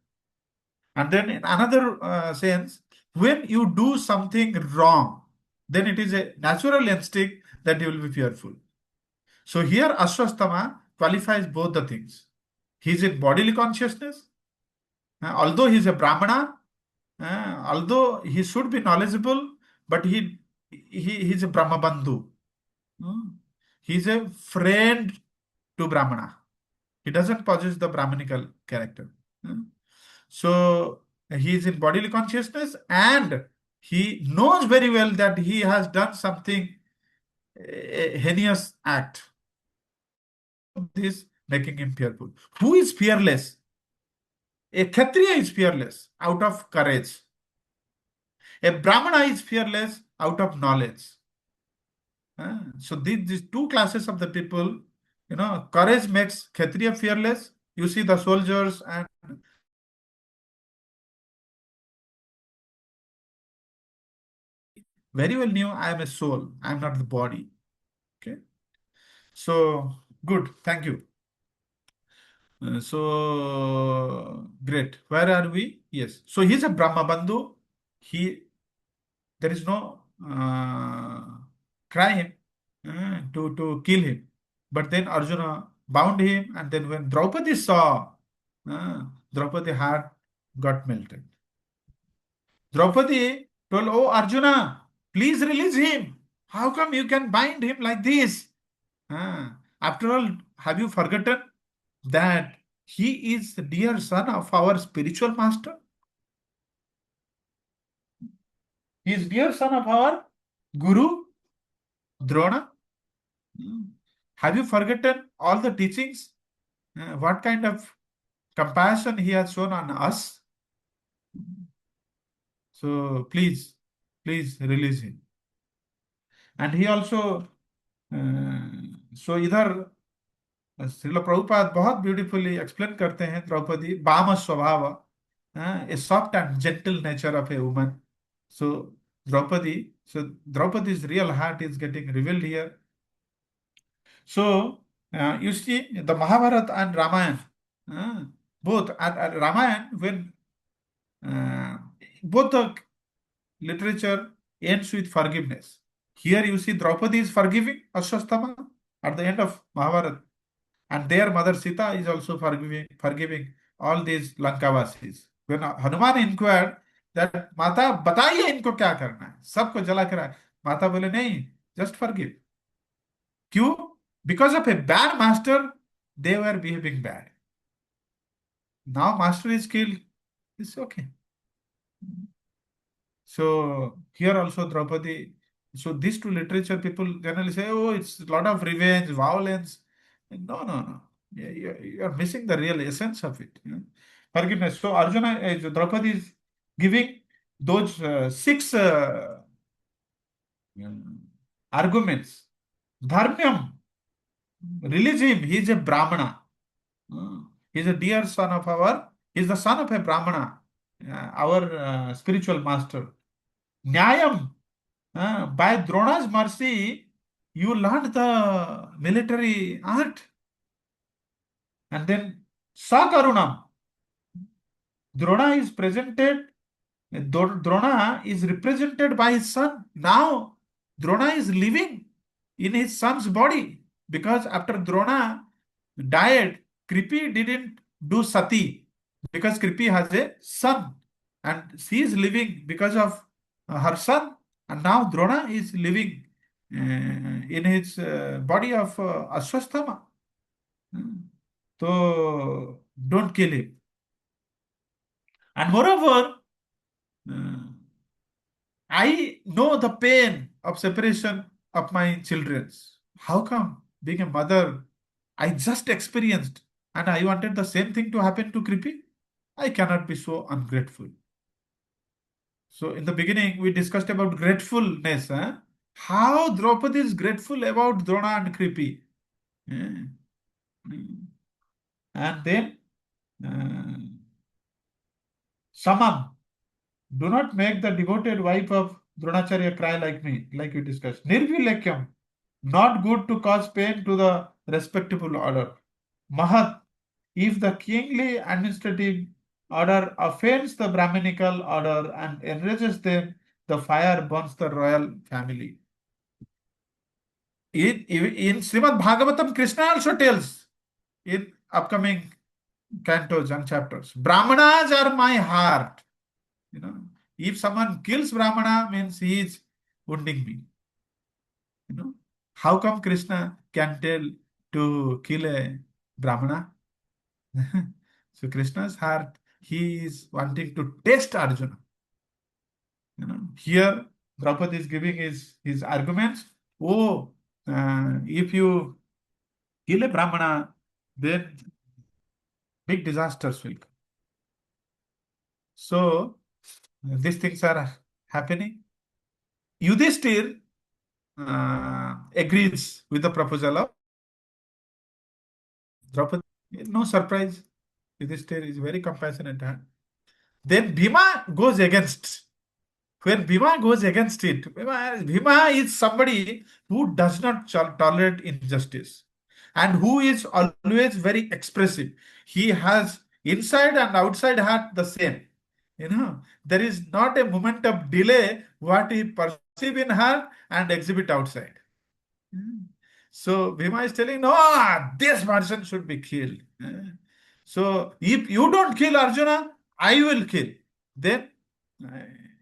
And then in another sense, when you do something wrong, then it is a natural instinct that you will be fearful. So here Aśvatthāmā qualifies both the things. He is in bodily consciousness, although he is a Brahmana, although he should be knowledgeable, but he is a Brahma Bandhu. He is a friend to Brahmana. He doesn't possess the Brahmanical character. So he is in bodily consciousness and he knows very well that he has done something, a heinous act. This making him fearful. Who is fearless? A Kshatriya is fearless out of courage. A Brahmana is fearless out of knowledge. So these two classes of the people, courage makes Kshatriya fearless. You see the soldiers and very well knew I am a soul, I am not the body. Okay. So good, thank you. So great. Where are we? Yes. So he's a Brahma Bandhu. There is no crime to kill him. But then Arjuna bound him, and then when Draupadi saw, Draupadi heart got melted. Draupadi told, "Oh Arjuna, please release him. How come you can bind him like this? After all, have you forgotten that he is the dear son of our spiritual master? He is dear son of our Guru, Drona. Have you forgotten all the teachings? What kind of compassion he has shown on us? So please release him." And he also, so इधर श्रील प्रभुपाद बहुत beautifully explain करते हैं द्रौपदी वाम स्वभाव, a soft and gentle nature of a woman. So Draupadi's real heart is getting revealed here. So you see the Mahabharata and Ramayana, both at Ramayana, when both the literature ends with forgiveness. Here you see Draupadi is forgiving Aśvatthāmā at the end of Mahabharata. And their mother Sita is also forgiving all these Lankavasis. When Hanuman inquired that, "Mata, बताइए इनको क्या करना है, सबको जला कर," माता बोले, "नहीं, just forgive." क्यों? Because of a bad master, they were behaving bad. Now master is killed, it's okay. So here also Draupadi. So these two literature people generally say, oh, it's a lot of revenge, violence. No, no, no. You are missing the real essence of it. Forgiveness. So Arjuna, Draupadi is giving those six arguments. Dharmyam, release him. He is a Brahmana. He is a dear son of he is the son of a Brahmana, our spiritual master. Nyayam, by Drona's mercy, you learned the military art. And then Sakarunam, Drona is presented, Drona is represented by his son. Now, Drona is living in his son's body because after Drona died, Kripi didn't do sati because Kripi has a son and she is living because of her son, and now Drona is living in his body of Aśvatthāmā. So don't kill him. And moreover, I know the pain of separation of my children. How come, being a mother, I just experienced and I wanted the same thing to happen to Kripi? I cannot be so ungrateful. So in the beginning, we discussed about gratefulness. How Draupadi is grateful about Drona and Kripi. And then Samam. Do not make the devoted wife of Dronacharya cry like me, like we discussed. Nirvilekyam. Not good to cause pain to the respectable order. Mahat. If the kingly administrative order offends the Brahminical order and enrages them, the fire burns the royal family. In Srimad Bhagavatam, Krishna also tells in upcoming cantos and chapters, Brahmanas are my heart. If someone kills Brahmana, means he is wounding me. How come Krishna can tell to kill a Brahmana? So Krishna's heart, he is wanting to test Arjuna. Here Draupadi is giving his arguments. Oh, if you kill a Brahmana, then big disasters will come. So these things are happening. Yudhishthir agrees with the proposal of Draupadi. No surprise. Yudhishthir is very compassionate. Then Bhima goes against. When Bhima goes against it, Bhima is somebody who does not tolerate injustice and who is always very expressive. He has inside and outside heart the same. There is not a moment of delay what he perceive in heart and exhibit outside. So Bhima is telling, no, this person should be killed. So if you don't kill Arjuna, I will kill. Then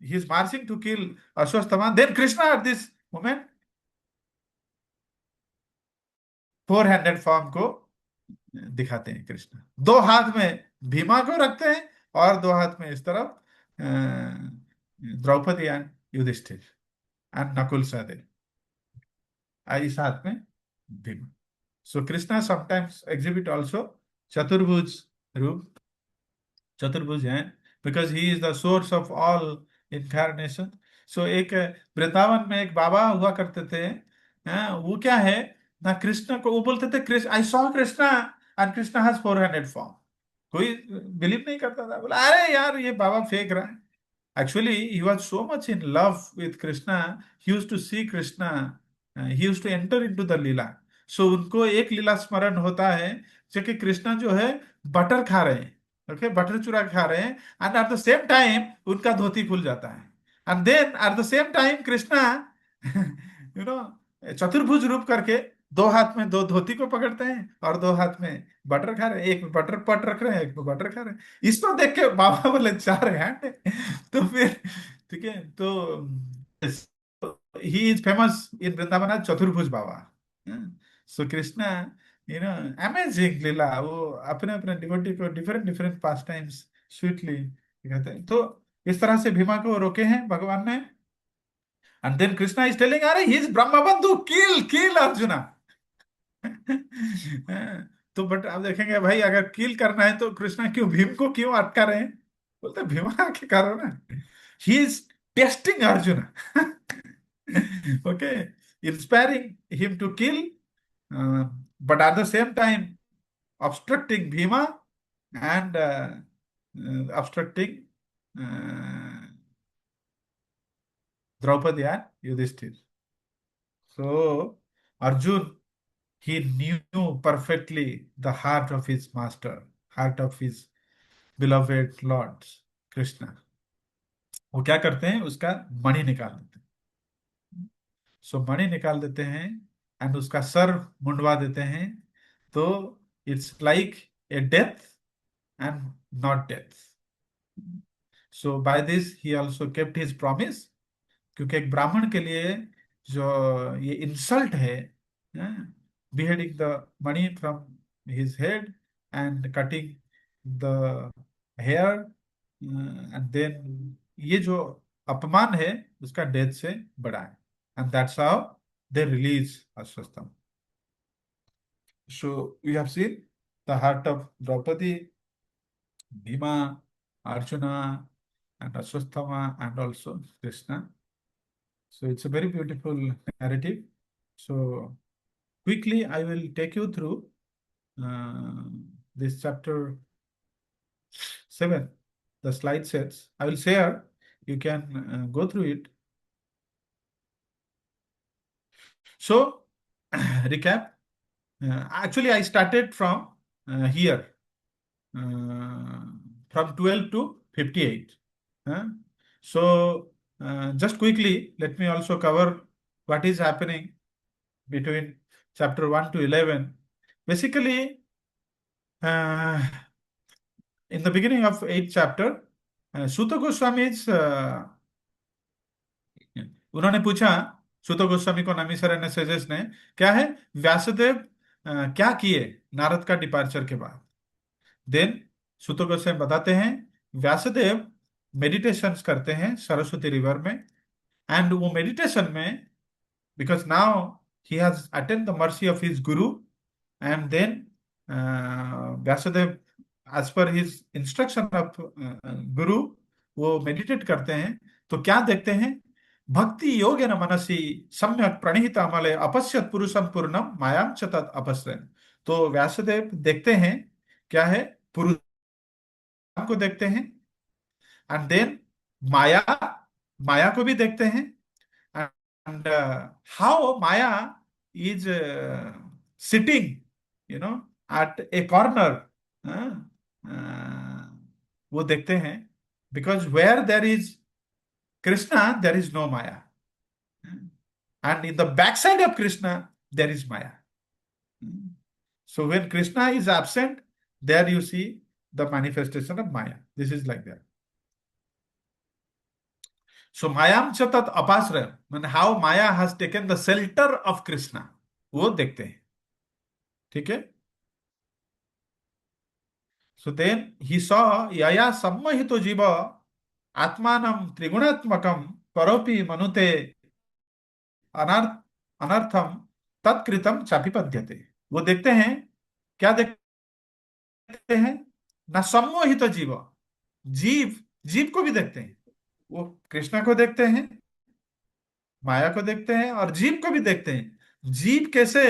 he is marching to kill Aśvatthāmā. Then Krishna at this moment four-handed form को दिखाते हैं कृष्ण. दो हाथ में भीमा को रखते हैं और दो हाथ में इस तरफ द्रौपदी एंड युधिष्ठिर एंड नकुल सहदेव. इस हाथ में Bhima. So Krishna sometimes exhibit also Chaturbhuj रूप. Chaturbhuj hand, because he is the source of all incarnation. So एक वृंदावन में एक बाबा हुआ करते थे. वो क्या है ना, कृष्ण को वो बोलते थे, Krishna I saw Krishna and Krishna has four-handed form. कोई बिलीव नहीं करता था. बोला अरे यार ये बाबा फेंक रहा है. Actually, he was so much in love with Krishna. He used to see Krishna. He used to enter into the Leela. So उनको एक लीला स्मरण होता है जो कि कृष्णा जो है बटर खा रहे हैं. Okay, बटर चूरा खा रहे हैं and at the same time उनका धोती खुल जाता है. And then at the same time Krishna चतुर्भुज रूप करके दो हाथ में दो धोती को पकड़ते हैं और दो हाथ में बटर खा रहे हैं. एक में बटर पट रख रहे हैं, एक में बटर खा रहे हैं. इसको देख के बाबा बोले चार हैंड. तो फिर ठीक है. तो he is famous in Vrindavan as चतुर्भुज बाबा. So Krishna, amazing लीला, वो अपने अपने डिवोटी को डिफरेंट डिफरेंट पास टाइम्स स्वीटली कहते हैं। तो इस तरह से भीमा को रोके हैं भगवान ने। And then Krishna is telling, अरे ही इज ब्रह्म बंधु, किल किल अर्जुना। तो बट आप देखेंगे भाई, अगर किल करना है तो कृष्णा क्यों भीम को क्यों अटका रहे हैं? बोलते भीमा के कारण ना, he is testing Arjuna. Okay, inspiring him to kill, but at the same time obstructing Bhima and obstructing Draupadi and Yudhishthir. So Arjun, he knew perfectly the heart of his master, heart of his beloved Lord Krishna. वो क्या करते हैं, उसका मणि निकाल देते हैं। सो मणि निकाल देते हैं एंड उसका सर मुंडवा देते हैं। तो it's like a death and not death. So by this he also kept his promise, क्योंकि एक ब्राह्मण के लिए जो ये इंसल्ट है, beheading the money from his head and cutting the hair, and then ये जो अपमान है उसका डेथ से बड़ा है। and that's how they release Ashwatthāmā. So we have seen the heart of Draupadi, Bhima, Arjuna, and Ashwatthāmā, and also Krishna. So it's a very beautiful narrative. So quickly, I will take you through this chapter 7, the slide sets. I will share, you can go through it. So, recap. Actually, I started from here, from 12 to 58. So, just quickly, let me also cover what is happening between chapter 1 to 11. Basically, in the beginning of 8th chapter, Suta Goswami उन्होंने पूछा, सुत गोस्वामी को नमिसारण्य सजेस ने, क्या है व्यासदेव क्या किए नारद का डिपार्चर के बाद। देन सुत गोस्वामी बताते हैं व्यासदेव मेडिटेशंस करते हैं सरस्वती रिवर में, एंड वो मेडिटेशन में, because now he has attained the mercy of his guru, and then Vyasadeva, as per his instruction of guru, वो मेडिटेट करते हैं। तो क्या देखते हैं, भक्ति योगेन मनसि सम्यक प्रणिहित अमले अपश्यत पुरुषम पूर्णम मायाम च तत् अपश्यन। तो व्यासदेव देखते हैं क्या है, पुरुष को देखते हैं, एंड देन माया को भी देखते हैं, and how Maya is sitting, at a corner, वो देखते हैं, because where there is Krishna, there is no Maya, and in the backside of Krishna, there is Maya. So when Krishna is absent, there you see the manifestation of Maya. This is like that. So Mayam Chatat Apasrayam, and how Maya has taken the shelter of Krishna, वो देखते हैं, ठीक है। So then he saw yaya sammahito jiva atmanam trigunaत्मकम करोपि मनुते अनर्थम तत्कृतम चापिपद्यते। वो देखते हैं, क्या देखते हैं, न सम्मोहित जीव को भी देखते हैं। वो कृष्णा को देखते हैं, माया को देखते हैं, और जीव को भी देखते हैं। जीव कैसे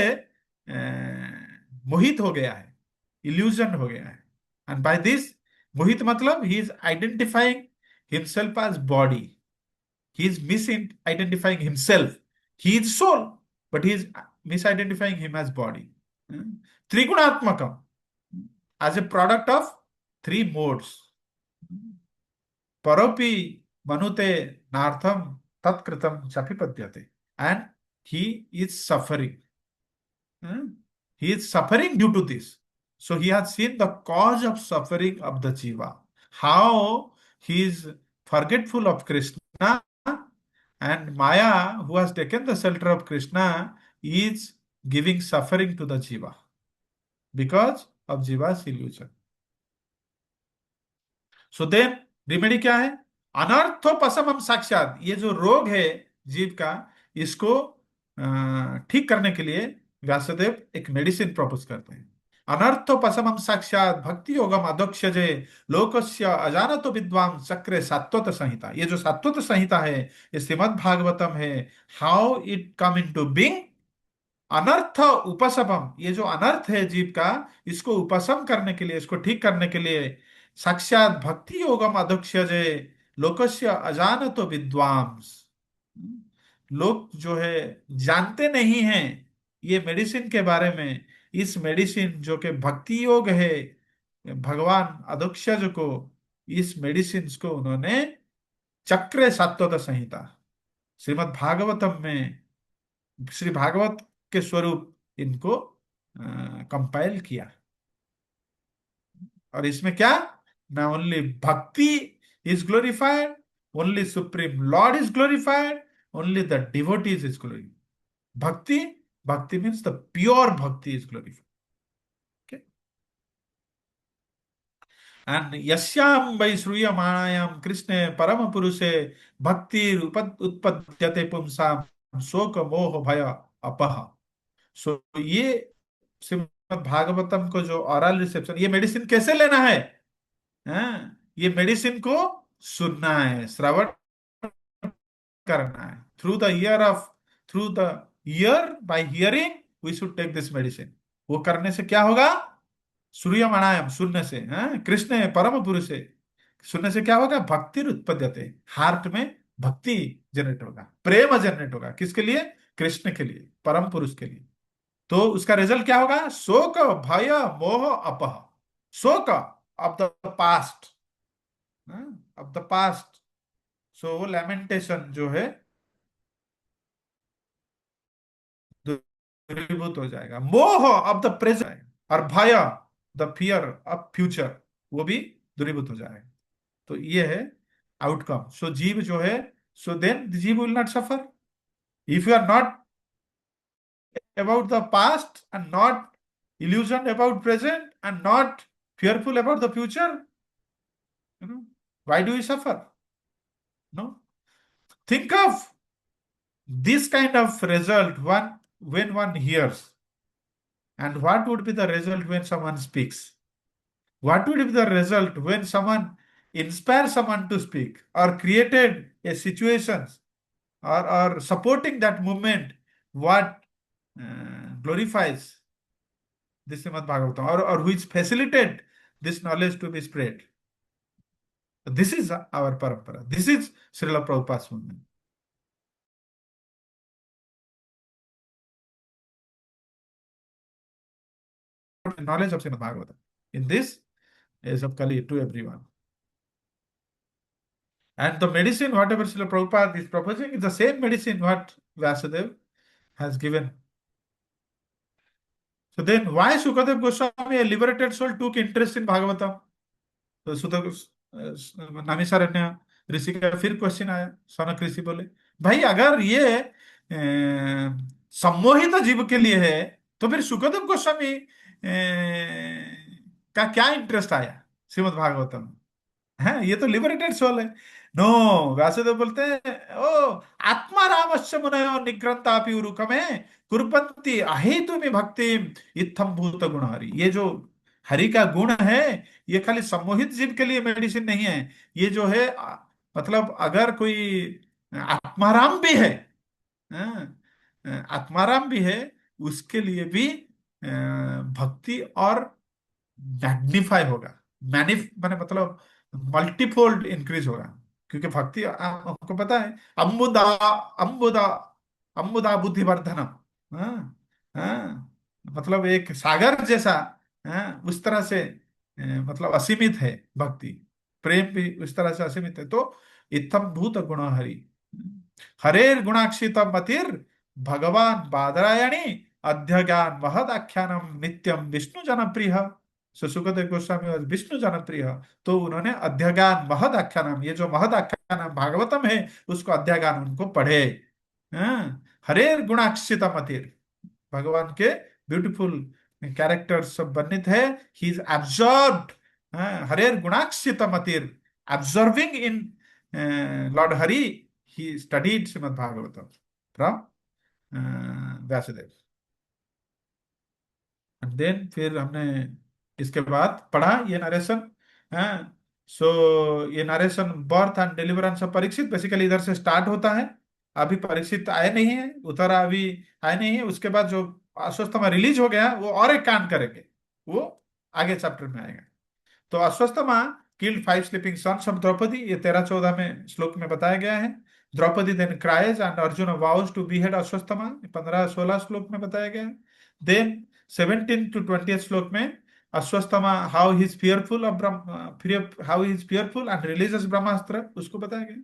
मोहित हो गया है, इल्यूजन हो गया है, एंड बाय दिस मोहित मतलब he is identifying himself as body, he is misidentifying himself, he is soul but he is misidentifying him as body. त्रिगुणात्मकम as a product of 3 modes, परोपि मनुते नार्थम तत्कृतम चापिपद्यते, and he is suffering. He is suffering due to this. So he has seen the cause of suffering of the jiva, how he is forgetful of Krishna, and Maya, who has taken the shelter of Krishna, is giving suffering to the jiva because of jiva's illusion. So then remedy क्या है? अनर्थोपशमम साक्षात, ये जो रोग है जीव का, इसको ठीक करने के लिए व्यासदेव एक मेडिसिन प्रपोज करते हैं। अनर्थोपशमम साक्षात भक्ति योगम अधोक्षजे लोकस्य अजानतो विद्वान चक्रे सात्वत संहिता। ये जो सात्वत संहिता है ये श्रीमद् भागवतम है। How it come into being? अनर्थ उपशमम, ये जो अनर्थ है जीव का, इसको उपशम करने के लिए, इसको ठीक करने के लिए साक्षात भक्ति योगम अधोक्षजे लोकस्य अजानतो विद्वांस। लोग जो है जानते नहीं हैं ये मेडिसिन के बारे में। इस मेडिसिन जो कि भक्ति योग है, भगवान अधोक्षज को, इस मेडिसिन को उन्होंने चक्र सात्वत संहिता श्रीमद् भागवतम में, श्री भागवत के स्वरूप इनको कंपाइल किया। और इसमें क्या? ना ओनली भक्ति is glorified, only supreme Lord is glorified, only the devotees is glorified. भक्ति, भक्ति मीन्स द प्योर भक्ति इज ग्लोरिफाइड। Okay? And यस्याम वै श्रूयमाणायाम कृष्णे परम पुरुषे भक्ति उत्पद्यते पुंसाम शोक मोह भय अपह। सो ये श्रीमद् भागवतम को जो ऑरल रिसेप्शन, ये मेडिसिन कैसे लेना है? ये मेडिसिन को सुनना है, श्रवण करना है। Through the year, by hearing we should take this medicine. वो करने से क्या होगा? सूर्यमणायम, सुनने से, कृष्ण परम पुरुष है, सुनने से क्या होगा? भक्ति उत्पद्यते, हार्ट में भक्ति जनरेट होगा, प्रेम जनरेट होगा। किसके लिए? कृष्ण के लिए, परम पुरुष के लिए। तो उसका रिजल्ट क्या होगा? शोक भय मोह अपह। शोक of the past, of the past, so lamentation जो है दूरीभूत हो जाएगा। मोह ऑफ द प्रेजेंट, और भय, द फियर ऑफ फ्यूचर, वो भी दूरीभूत हो जाएगा। तो ये है आउटकम। सो जीव जो है, so then jiva will not suffer. If you are not about the past and not illusioned about present and not fearful about the future, why do you suffer? No. Think of this kind of result when one hears, and what would be the result when someone speaks? What would be the result when someone inspires someone to speak, or created a situation, or supporting that movement? What glorifies this Srimad Bhagavatam, or which facilitate this knowledge to be spread. This is our parampara. This is Srila Prabhupada's movement. Knowledge of Srimad Bhagavatam in this age of Kali to everyone. And the medicine, whatever Srila Prabhupada is proposing, is the same medicine what Vyasadeva has given. So then, why Sukadeva Goswami, a liberated soul, took interest in Bhagavatam? तो नमिसारण्य ऋषि का फिर question आया। सौनक ऋषि बोले, भाई अगर ये सम्मोहित जीव के लिए है तो फिर सुखदेव गोस्वामी का क्या इंटरेस्ट आया श्रीमद् भागवतम? है, ये तो लिबरेटेड सोल है। नो, व्यासदेव बोलते हैं, ओ आत्मा रामस्य मुनयो निग्रंथापि उरुकमे कुर्वन्ति अहेतुमि भक्ति इत्थम भूत गुणहरि। ये जो हरि का गुण है, ये खाली सम्मोहित जीव के लिए मेडिसिन नहीं है। ये जो है, मतलब अगर कोई आत्माराम भी है, आत्माराम भी है, उसके लिए भी भक्ति और मैग्निफाई होगा। माने मतलब मल्टीफोल्ड इंक्रीज होगा, क्योंकि भक्ति हमको पता है अम्बुदा अम्बुदा अम्बुदा बुद्धिवर्धनम, मतलब एक सागर जैसा, उस तरह से मतलब असीमित है भक्ति। प्रेम भी उस तरह से असीमित है। तो इत्थम भूत गुण हरि हरेर गुणाक्षित मतिर भगवान बादरायणी अध्यज्ञान महद आख्यानम नित्यम विष्णु जनप्रिय। सुखदेव गोस्वामी विष्णु जनप्रिय, तो उन्होंने अध्यज्ञान महद आख्यानम, ये जो महद आख्यानम भागवतम है, उसको अध्यज्ञान उनको पढ़े। हरेर गुणाक्षित मतिर, भगवान के ब्यूटीफुल कैरेक्टर्स सब वर्णित है. ही इज एब्जॉर्ब्ड हरेर गुणाक्षित मतिर, absorbing in Lord Hari. He studied Srimad Bhagavatam from Vyasadeva. And then फिर हमने इसके बाद पढ़ा ये नरेशन. सो ये narration birth and deliverance of Parikshit basically इधर से स्टार्ट होता है. अभी परीक्षित आए नहीं है, उत्तरा अभी आए नहीं है. उसके बाद जो अश्वत्थामा रिलीज हो गया वो और एक कांड करेंगे, वो आगे चैप्टर में आएगा. तो Ashwatthama killed 5 sleeping sons of Draupadi, ये 13-14 में श्लोक में बताया गया है. Draupadi then cries and Arjuna vows to behead Ashwatthama, 15-16 श्लोक में बताया गया है. Then 17 to 20 श्लोक में Ashwatthama how he is fearful of how he is fearful and releases ब्रह्मास्त्र, उसको बताया गया.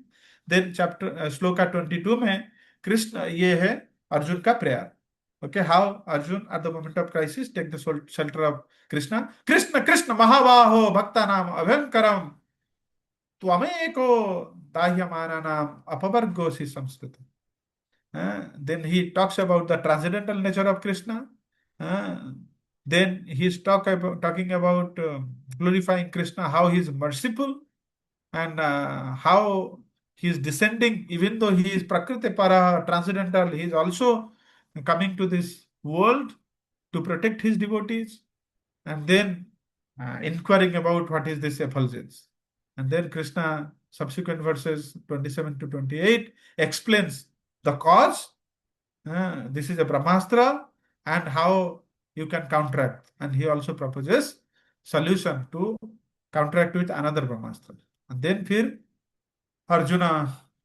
Then chapter श्लोका 22 में कृष्ण, ये है अर्जुन का prayer. Okay, how Arjun at the moment of crisis take the shelter of Krishna. Krishna, Krishna, Mahavaho, Bhaktanam, Abhankaram, Tvameko, Dahyamananam, Apavargosi Samskrita. Then he talks about the transcendental nature of Krishna. Then he's talking about glorifying Krishna, how he is merciful and how he is descending, even though he is Prakriti Para, transcendental, he is also coming to this world to protect his devotees, and then inquiring about what is this effulgence. And then Krishna, subsequent verses 27 to 28, explains the cause. This is a Brahmastra and how you can counteract. And he also proposes solution to counteract with another Brahmastra. And then फिर अर्जुना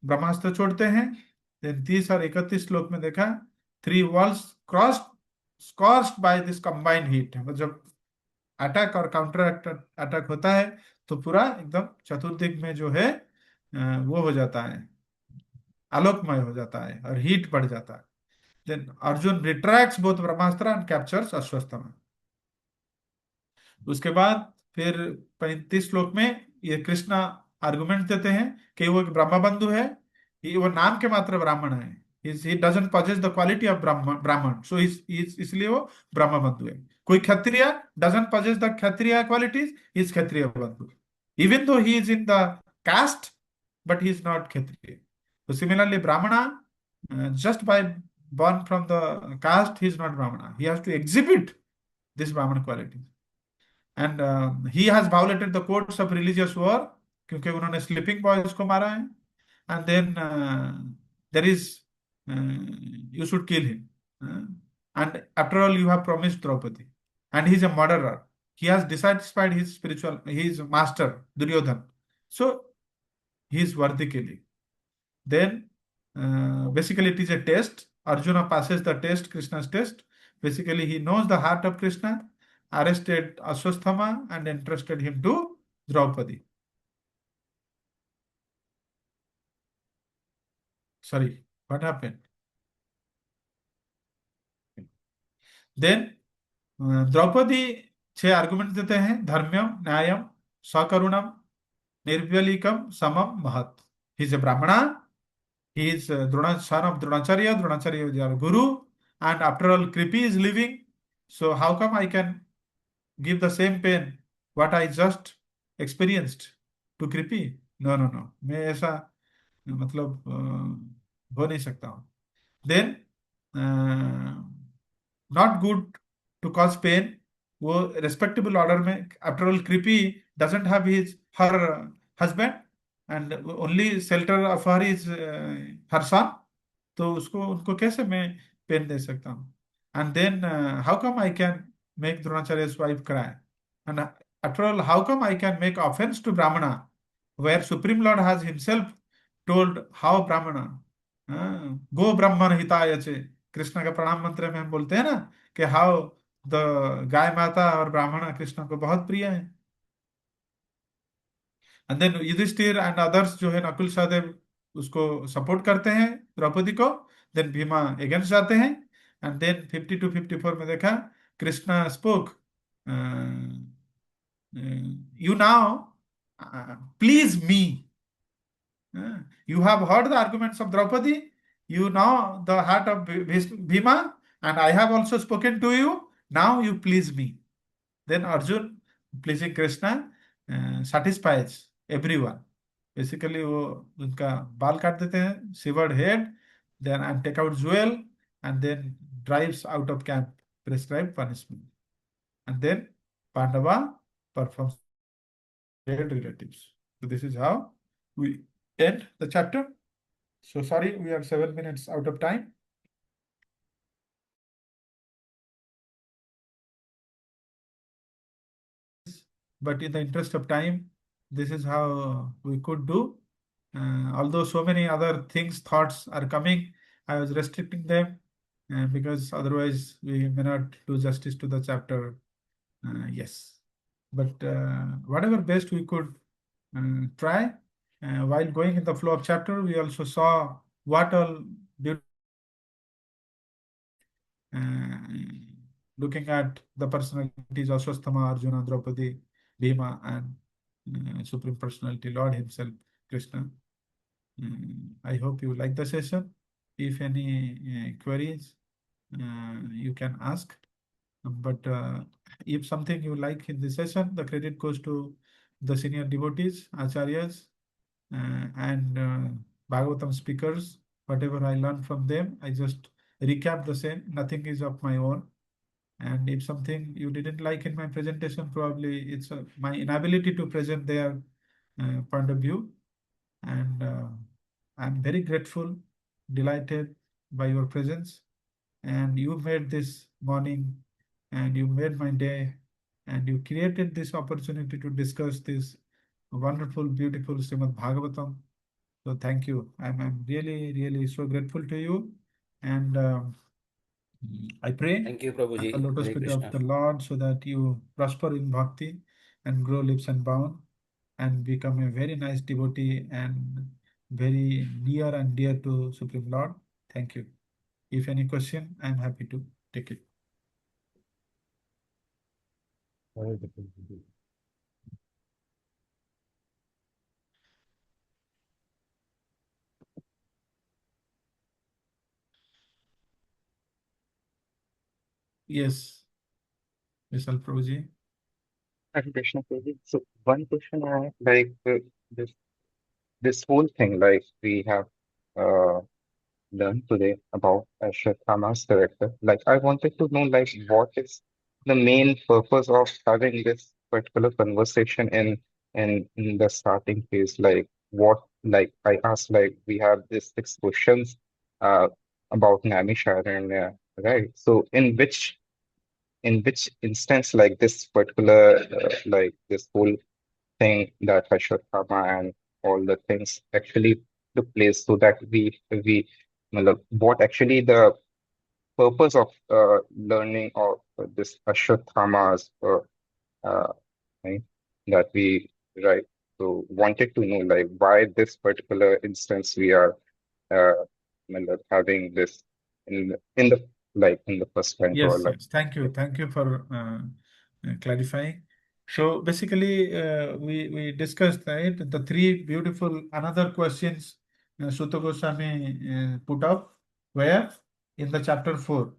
ब्रह्मास्त्र छोड़ते हैं. Then 30 और 31 श्लोक में देखा 3 walls scorched by this combined heat. जब attack और counter attack होता है तो पूरा एकदम चतुर्दिक में जो है वो हो जाता है, आलोकमय हो जाता है और हीट बढ़ जाता है. Then Arjun retracts both Brahmastra and captures Ashwatthama. उसके बाद फिर 35 श्लोक में ये कृष्णा आर्गुमेंट देते हैं कि वो एक ब्रह्म बंधु है, वो नाम के मात्र ब्राह्मण है. He doesn't possess the quality of Brahman. So इसलिए वो ब्रह्म बंधु है. कोई क्षत्रिय doesn't possess the Kshatriya qualities, he is क्षत्रिय बंधु. Even though he is in the caste, but he is not Kshatriya. So similarly, Brahmana, just by born from the caste, he is not Brahmana. He has to exhibit this Brahman quality. And he has violated the codes of religious war, क्योंकि उन्होंने sleeping boys को मारा है. And then there is you should kill him. And after all, you have promised Draupadi. And he is a murderer. He has dissatisfied his master, Duryodhan. So he is worthy killing. Then basically it is a test. Arjuna passes the test, Krishna's test. Basically he knows the heart of Krishna, arrested Aśvatthāmā and entrusted him to Draupadi. Sorry, what happened? Then Draupadi 6 argument देते हैं. धर्म्यम, न्यायम, सकरुणम, निर्व्यलिकम, समम, महत. He is a Brahmana. He is son of Dronacharya. Dronacharya is your guru. And after all, Kripi is living. So how come I can give the same pain what I just experienced to Kripi? No. मैं ऐसा मतलब हो नहीं सकता हूँ. Then not good to cause pain. वो respectable order में, after all, Kripi doesn't have her husband and only shelter of her is her son. तो उनको कैसे मैं पेन दे सकता हूँ? And then how come I can make Dronacharya's wife cry? And after all, how come I can make offense to Brahmana, where Supreme Lord has himself told how Brahmana go Brahman hitaya che. Krishna का प्रणाम मंत्र में हम बोलते हैं ना कि how the guy माता और ब्राह्मण कृष्ण को बहुत प्रिय है. And then Yudhishthira and others जो है नकुल सहदेव उसको सपोर्ट करते हैं द्रौपदी को. देन भीमा अगेंस्ट जाते हैं. एंड देन 50 to 54 में देखा Krishna spoke, you now please me. You have heard the arguments of Draupadi. You know the heart of Bhima. and I have also spoken to you. Now you please me. Then Arjun pleasing Krishna satisfies everyone. Basically, वो उनका बाल काट देते हैं, severed head, then and take out jewel, and then drives out of camp, prescribed punishment, and then Pandava performs dead relatives. So this is how we end the chapter. So sorry, we are 7 minutes out of time. But in the interest of time, this is how we could do. Although so many other things, thoughts are coming, I was restricting them because otherwise we may not do justice to the chapter. Yes, but whatever best we could try. While going in the flow of chapter, we also saw what all looking at the personalities of Aśvatthāmā, Arjuna, Draupadi, Bhima, and Supreme Personality, Lord Himself, Krishna. I hope you like the session. If any queries, you can ask. But if something you like in this session, the credit goes to the senior devotees, acharyas, and Bhagavatam speakers. Whatever I learned from them, I just recap the same. Nothing is of my own. And if something you didn't like in my presentation, probably it's my inability to present their point of view. And I'm very grateful, delighted by your presence. And you made this morning, and you made my day, and you created this opportunity to discuss this wonderful, beautiful Srimad Bhagavatam. So thank you. I'm really, really so grateful to you. And I pray Thank you, at Prabhuji. the lotus Hare feet of Krishna. the Lord so that you prosper in bhakti and grow leaps and bounds and become a very nice devotee and very near and dear to Supreme Lord. Thank you. If any question, I'm happy to take it. Yes, Vishal Prabhuji. Hare Krishna, Prabhuji. So one question I have, like this whole thing, like we have uh, learned today about Aśvatthāma's character. Like I wanted to know, like what is the main purpose of having this particular conversation in the starting phase? Like what, like I asked, like we have these 6 questions uh, about Naimisharanya, right? So in which instance, like this particular like this whole thing that Aśvatthāmā and all the things actually took place, so that matlab, what actually the purpose of learning of this Aśvatthāma's uh, thing that we right. So wanted to know, like why this particular instance we are uh, matlab, having this in the like in the first canto, or Yes, like yes. Thank you. Thank you for clarifying. So basically, we discussed, right, the three beautiful another questions Sutta Goswami put up where in the chapter 4.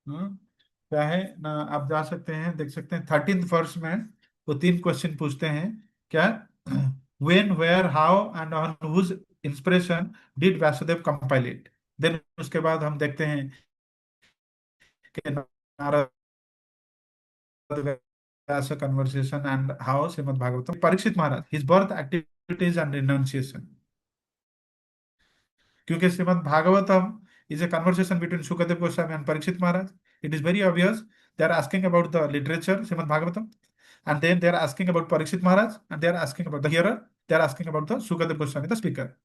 क्या है ना, आप जा सकते हैं, देख सकते हैं 13th वर्स में वो 3 क्वेश्चन पूछते हैं क्या when, where, how and on whose inspiration did Vasudev compile it. Then उसके बाद हम देखते हैं कि Narad Vyasa conversation and how Srimad Bhagavatam. Parikshit Maharaj, his birth, activities and renunciation. क्योंकि Srimad Bhagavatam is a conversation between Shukadev Goswami and Parikshit Maharaj. It is very obvious. They are asking about the literature, Srimad Bhagavatam, and then they are asking about Parikshit Maharaj, and they are asking about the hearer. They are asking about the Shukadev Goswami, the speaker.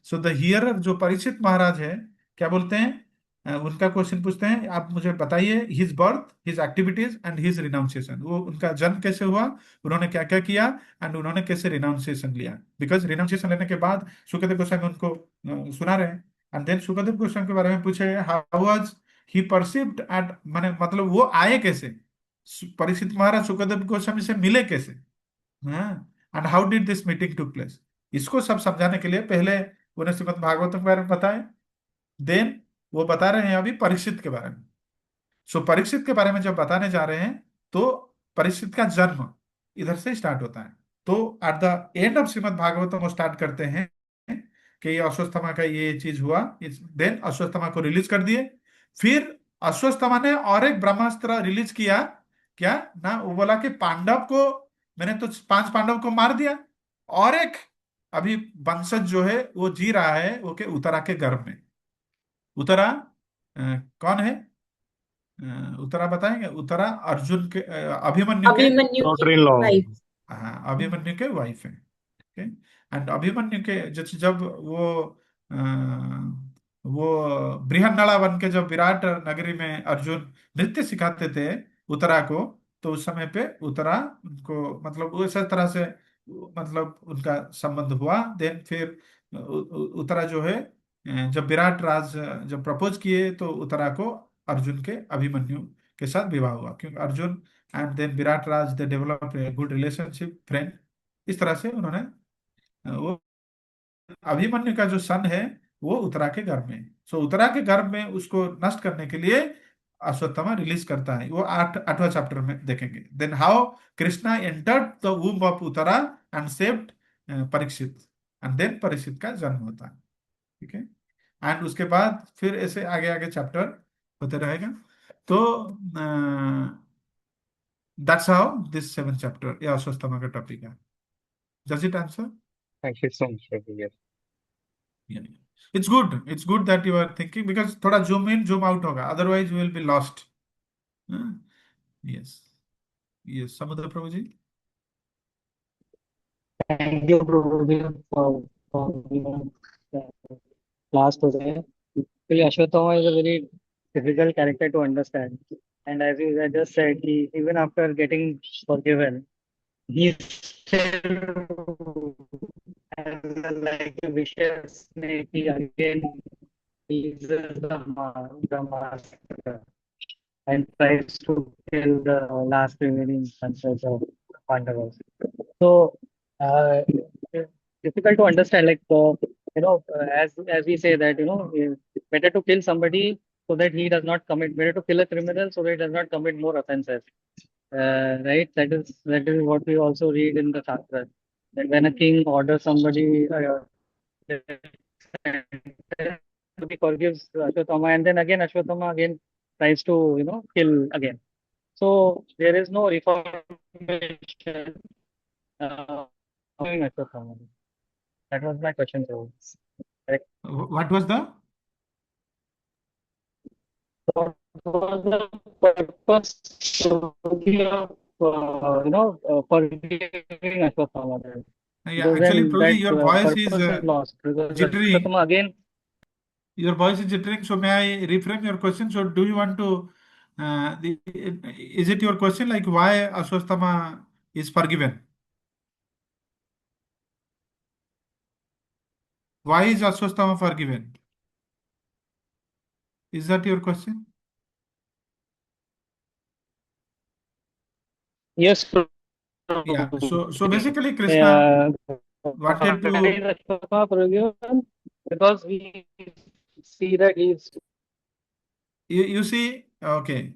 So the hearer जो परीक्षित महाराज है, क्या बोलते हैं, उनका question पूछते हैं, आप मुझे बताइए his birth, his activities and his renunciation. वो उनका जन्म कैसे हुआ, उन्होंने क्या क्या किया एंड उन्होंने कैसे रिनाउंसिएशन लिया. बिकॉज रिनाउंसिएशन लेने के बाद सुखदेव गोस्वामी उनको सुना रहे हैं. एंड देन सुखदेव गोस्वामी के बारे में पूछे how was he perceived at, माने मतलब वो आए कैसे, परीक्षित महाराज सुखदेव गोस्वामी से मिले कैसे, and how did this meeting took place. इसको सब समझाने के लिए पहले उन्हें श्रीमद् भागवत के बारे में बताएं, देन वो बता रहे हैं अभी परीक्षित के बारे में. सो परीक्षित के बारे में जब बताने जा रहे हैं तो परीक्षित का जन्म इधर से स्टार्ट होता है। तो eight the end of Srimad Bhagavatam वो स्टार्ट करते हैं कि ये अश्वत्थामा का ये चीज हुआ, देन अश्वत्थामा को रिलीज कर दिए। फिर अश्वत्थामा ने और एक ब्रह्मास्त्र रिलीज किया, क्या ना, वो बोला कि पांडव को मैंने तो 5 पांडव को मार दिया, और एक अभी वंशज जो है वो जी रहा है वो के उत्तरा के गर्भ में। उत्तरा कौन है? उत्तरा बताएंगे? उत्तरा अर्जुन के अभिमन्यु के, अभिमन्यु की Daughter in law. वाइफ। हाँ, अभिमन्यु के वाइफ है। ओके। एंड अभिमन्यु के जब अ, वो बृहन्नला बन के जब विराट नगरी में अर्जुन नृत्य सिखाते थे उत्तरा को, तो उस समय पे उत्तरा उनको मतलब वो इस तरह से मतलब उनका संबंध हुआ। देन फिर उत्तरा जो है जब विराट राज जब प्रपोज किए तो उत्तरा को अर्जुन के अभिमन्यु के साथ विवाह हुआ, क्योंकि Arjun and then Virat Raj they develop a good relationship, friend. इस तरह से उन्होंने वो अभिमन्यु का जो सन है वो उत्तरा के गर्भ में। सो उत्तरा के गर्भ में उसको नष्ट करने के लिए अश्वत्थामा रिलीज करता है। वो 8वां चैप्टर में देखेंगे। Then how Krishna entered the womb of Uttara and saved Parikshit, and then Parikshit का जन्म होता है। ठीक है। एंड उसके बाद फिर ऐसे आगे आगे चैप्टर होते रहेगा। तो that's how this 7th chapter, ये अश्वत्थामा का टॉपिक है। Does it answer? Thank you so much, Prabhu. Yes. Yeah. It's good. It's good that you are thinking, because थोड़ा zoom in, zoom out होगा, otherwise you will be lost. हाँ? Yes. Yes. समुद्र प्रभु जी। Thank you, Prabhu, for class today. Actually, Ashwatthama is a very difficult character to understand. And as you just said, even after getting forgiven, he still has like a vicious snake. He again uses the master and tries to kill the last remaining sons of Pandavas. So, it's difficult to understand. Like, as we say that better to kill somebody so that he does not commit. Better to kill a criminal so that he does not commit more offenses. Right? That is what we also read in the Shastra. That when a king orders somebody he forgives Ashwatthama, and then again Ashwatthama again tries to kill again. So there is no reformation doing Ashwatthama. That was my question, sir. Correct. What was the? What was the purpose of forgiving Ashwatthama? Then? Yeah, Because actually, then Prabhu that ji, your voice is purpose is lost. Because jittering. Ashwatthama again. Your voice is jittering. So may I reframe your question? So do you want to? Is it your question like why Ashwatthama is forgiven? Why is Ashwatthama forgiven? Is that your question? Yes. Yeah. So basically, Krishna wanted to. Because we see that he's. You see, okay.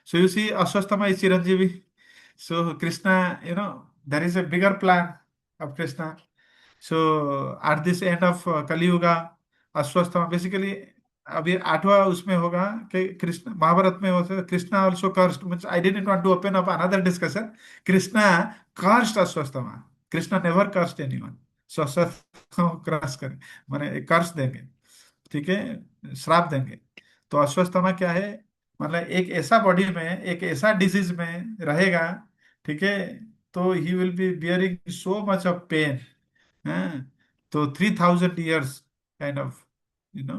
So you see, Ashwatthama is Chiranjeevi. So Krishna, there is a bigger plan of Krishna. So at this end of Kali Yuga, Ashwatthama basically अभी 8वां उसमें होगा कि कृष्ण महाभारत में होता है Krishna also cursed, means I didn't want to open up another discussion. Krishna cursed Ashwatthama. Krishna never cursed anyone. So Ashwatthama crush करें माने कर्स देंगे, ठीक है, श्राप देंगे। तो अश्वत्थामा क्या है, मतलब एक ऐसा बॉडी में एक ऐसा डिजीज में रहेगा, ठीक है, तो he will be bearing so much of pain. तो 3000 years kind of you know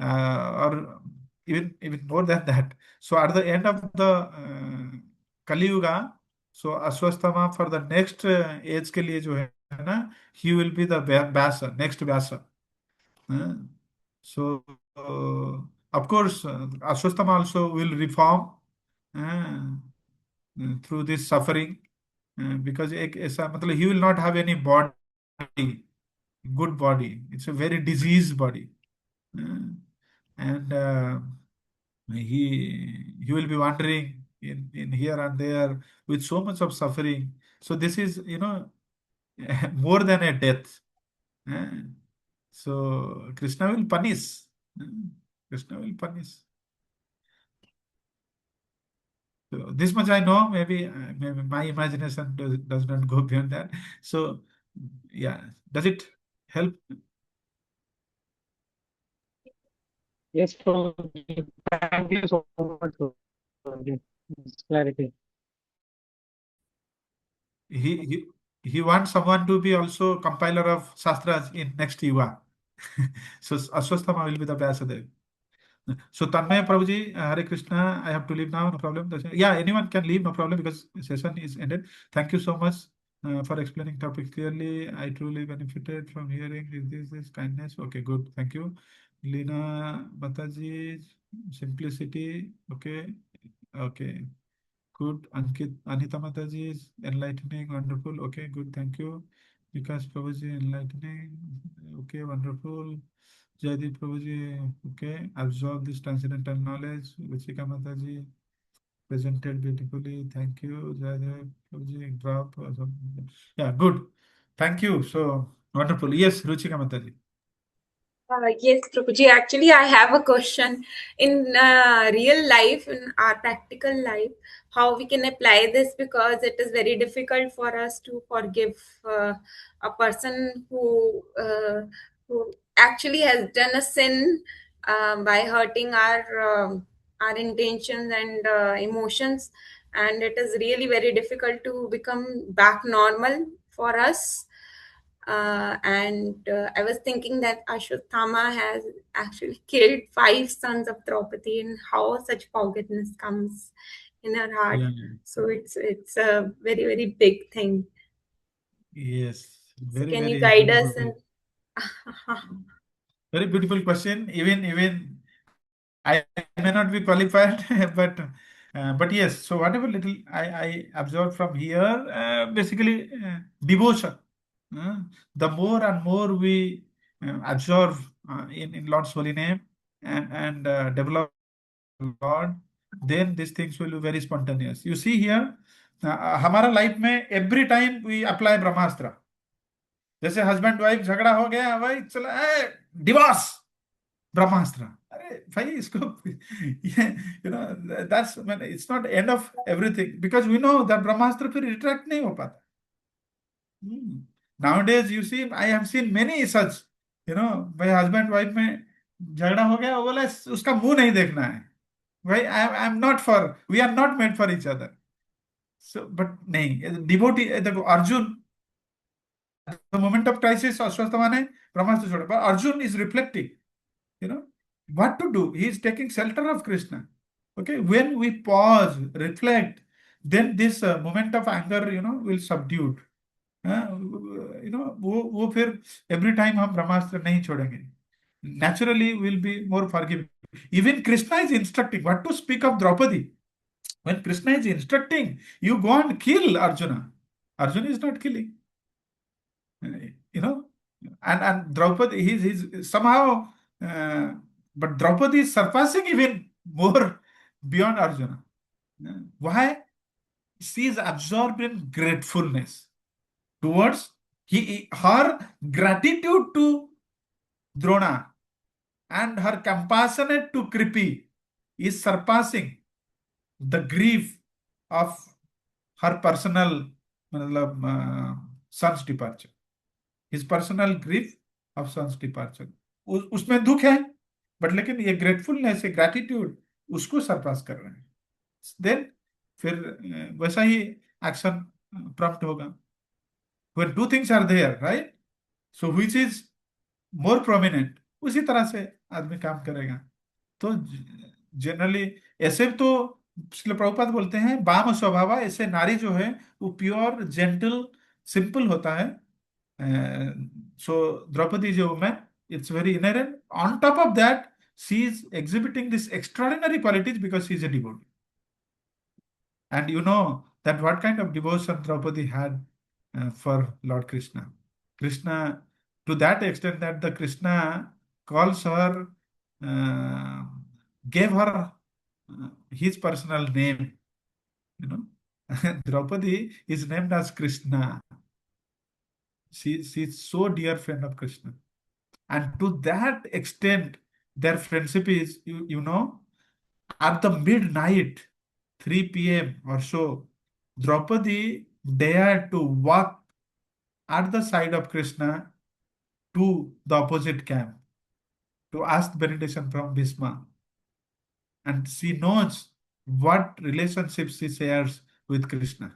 और even more than that. So at the end of the Kaliyuga, so Ashwatthama for the next age के लिए जो है ना, he will be the Vyasa, next Vyasa. So, of course, Ashwatthama also will reform through this suffering, because एक ऐसा मतलब he will not have any body, good body. It's a very diseased body, and He will be wandering in here and there with so much of suffering. So this is, more than a death. eh. So Krishna will punish. eh. Krishna will punish. So this much I know. Maybe my imagination does not go beyond that. So yeah, does it help? Yes, Prabhuji. Thank you so much for this clarity. He he wants someone to be also compiler of Shastras in next Yuva. So Aśvatthāmā will be the Vyasadeva. So Tanmay Prabhuji, Hare Krishna, I have to leave now, no problem. Yeah, anyone can leave, no problem, because session is ended. Thank you so much for explaining topic clearly. I truly benefited from hearing this kindness. Okay, good. Thank you. Lina Mataji, simplicity. Okay. Okay. Good. Ankit, Anita Mataji is enlightening, wonderful. Okay, good. Thank you. Vikas Prabhuji, enlightening. Okay, wonderful. Jaideep Prabhuji, okay, absorb this transcendental knowledge. Ruchika Mataji presented beautifully. Thank you. Jaideep Prabhuji, drop. Yeah, good. Thank you. So wonderful. Yes, Ruchika Mataji. Yes, Prabhuji. Actually, I have a question. In real life, in our practical life, how we can apply this, because it is very difficult for us to forgive a person who actually has done a sin by hurting our intentions and emotions, and it is really very difficult to become back normal for us. And I was thinking that Aśvatthāmā has actually killed 5 sons of Draupadi, and how such forgiveness comes in her heart. Yeah. So it's a very, very big thing. Yes. So Very, can you very guide us? beautiful. And Very beautiful question. Even I may not be qualified, but yes. So whatever little I absorb from here, basically devotion. The more and more we absorb in Lord's holy name and develop Lord, then these things will be very spontaneous. You see here, हमारा life में every time we apply ब्रह्मास्त्र. जैसे husband wife झगड़ा हो गया भाई चला divorce ब्रह्मास्त्र अरे भाई इसको ये that's it's not end of everything because we know that brahmastra फिर रिट्रैक्ट नहीं हो पाता nowadays you see I have seen many such भाई हस्बैंड वाइफ में झगड़ा हो गया वो बोला उसका मुंह नहीं देखना है भाई I am not for we are not made for each other so but नहीं डिवोटी देखो Arjun the moment of crisis, Aśvatthāmā ne brahmastra choda. But Arjun is reflecting, what to do. He is taking shelter of Krishna. Okay, when we pause, reflect, then this moment of anger, will subdued. वो फिर every time हम ब्रह्मास्त्र नहीं छोड़ेंगे. Naturally, we'll be more forgiving. Even Krishna is instructing. What to speak of Draupadi? When Krishna is instructing, you go and kill Arjuna. Arjuna is not killing. And Draupadi, he's somehow, but Draupadi is surpassing even more beyond Arjuna. Why? She is absorbed in gratefulness towards her gratitude to Drona and her compassionate to Kripi is surpassing the grief of her personal son's departure. His personal grief of son's departure. उसमें दुख है, but लेकिन ये gratefulness, ये gratitude उसको surpass कर रहे हैं. Then फिर वैसा ही action prompt होगा. When two things are there, right? So which is more prominent? उसी तरह से आदमी काम करेगा. तो जनरली ऐसे तो श्रील प्रभुपाद बोलते हैं वाम स्वभाव, ऐसे नारी जो है वो प्योर जेंटल सिंपल होता है. So Draupadi is a woman, it's very inherent. On top of that, she is exhibiting these extraordinary qualities because she is a devotee. And you know that what kind of devotion Draupadi had for Lord Krishna. Krishna, to that extent that the Krishna calls her, gave her his personal name, you know. Draupadi is named as Krishna. She's so dear friend of Krishna. And to that extent, their friendship is, you know, at the midnight, 3 p.m. or so, Draupadi dared to walk at the side of Krishna to the opposite camp to ask benediction from Bhishma. And she knows what relationship she shares with Krishna.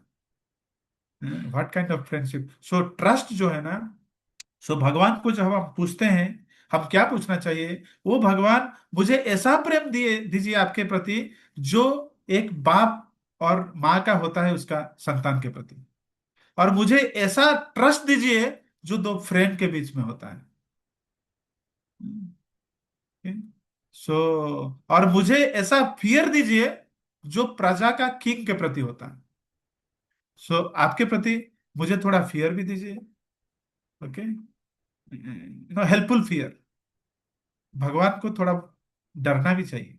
What kind of friendship? So trust जो है ना, so भगवान को जब हम पूछते हैं, हम क्या पूछना चाहिए? वो भगवान मुझे ऐसा प्रेम दीजिए आपके प्रति जो एक बाप और माँ का होता है उसका संतान के प्रति, और मुझे ऐसा ट्रस्ट दीजिए जो दो फ्रेंड के बीच में होता है. सो और मुझे ऐसा फियर दीजिए जो प्रजा का किंग के प्रति होता है. सो आपके प्रति मुझे थोड़ा फियर भी दीजिए. Okay, you know, helpful fear. भगवान को थोड़ा डरना भी चाहिए,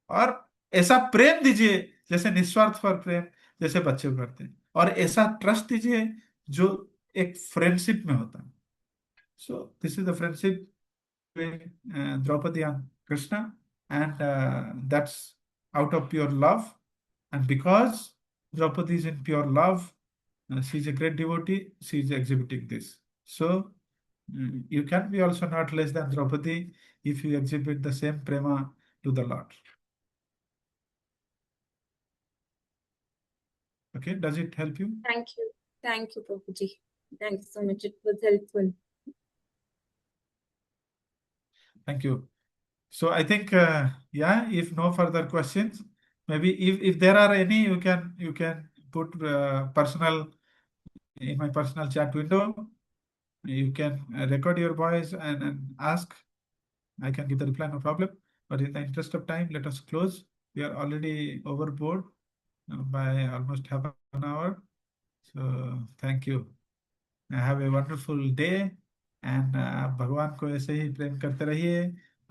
और ऐसा प्रेम दीजिए जैसे निस्वार्थ पर प्रेम जैसे बच्चे को करते हैं, और ऐसा ट्रस्ट दीजिए जो एक फ्रेंडशिप में होता है. So this is the friendship between Draupadi and Krishna, and that's out of pure love. And because Draupadi is in pure love, she's a great devotee, she's exhibiting this. So you can be also not less than Draupadi if you exhibit the same prema to the Lord. Okay, does it help you? Thank you. Thank you, Prabhuji. Thank you so much. It was helpful. Thank you. So I think, yeah, if no further questions, maybe if there are any, you can put personal in my personal chat window. You can record your voice and ask. I can give the reply, no problem. But in the interest of time, let us close. We are already overboard by almost half an hour. So thank you. Have a wonderful day. And भगवान को ऐसे ही प्रेम करते रहिए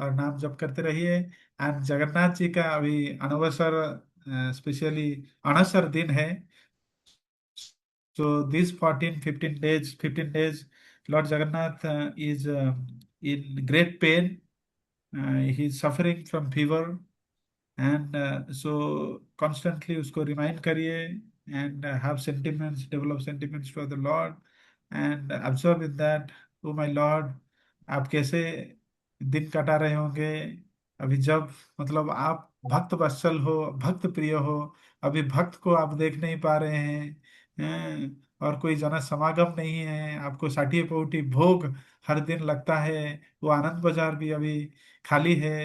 और नाम जप करते रहिए. एंड जगन्नाथ जी का अभी अनवसर, स्पेशली अनसर दिन है. So these 15 days, Lord Jagannath is in great pain. He is suffering from fever, and so constantly usko remind kariye, and develop sentiments for the Lord, and absorb in that. Oh my Lord, आप कैसे दिन कटा रहे होंगे अभी, जब मतलब आप भक्त वत्सल हो, भक्त प्रिय हो, अभी भक्त को आप देख नहीं पा रहे हैं, और कोई जन समागम नहीं है, आपको साठी पौटी भोग हर दिन लगता है, वो आनंद बाजार भी अभी खाली है,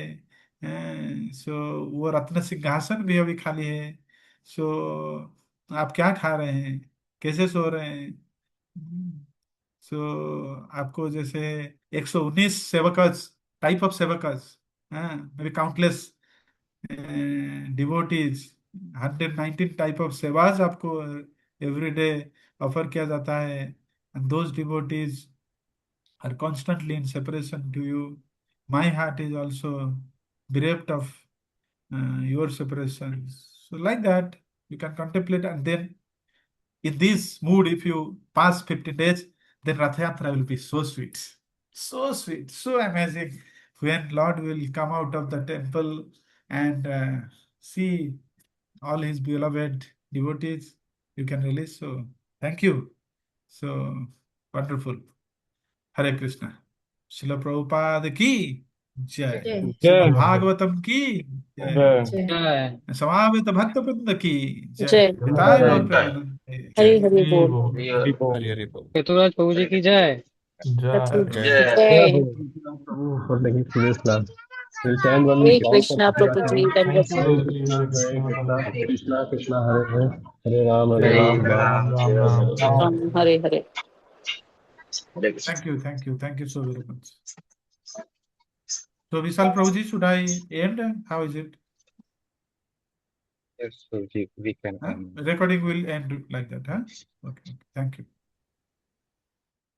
सो वो रत्न सिंहासन भी अभी खाली है. सो आप क्या खा रहे हैं, कैसे सो रहे हैं? सो आपको जैसे 119 सेवकस, टाइप ऑफ सेवकस, maybe countless devotees, 119 type of सेवाज आपको एवरी डे ऑफर किया जाता है. and those devotees are constantly in separation to you. My heart is also bereft of your separation. So like that, you can contemplate, and then in this mood, if you pass 15 days, then Rath Yatra will be so sweet, so amazing. When Lord will come out of the temple and see all his beloved devotees, you can release. So thank you. So wonderful. Hare Krishna. Srila Prabhupada ki jai. Jai. Srimad Bhagavatam ki jai. जय समावेत भक्तवृंद की जय. जय पिताय गौर प्रेमानंद हरि जय. हरि बोल. हरि बोल. हरि हरि बोल. पृथ्वीराज प्रभु जी की जय. प्रभु जय जी जय. जय. Prabhu, for making today's class. We'll stand one Hare song for Krishna प्रभु जी, दंडवत हरे प्रभु. Hare Hare Krishna Hare Krishna, Krishna Hare Hare, Hare Ram, Hare Ram Ram Ram. Ram Ram Ram. Hare Hare. Thank you so very much. So Vishal Prabhuji, should I end? How is it? Yes, so we can Huh? end. Recording will end like that, huh? Okay. Thank you.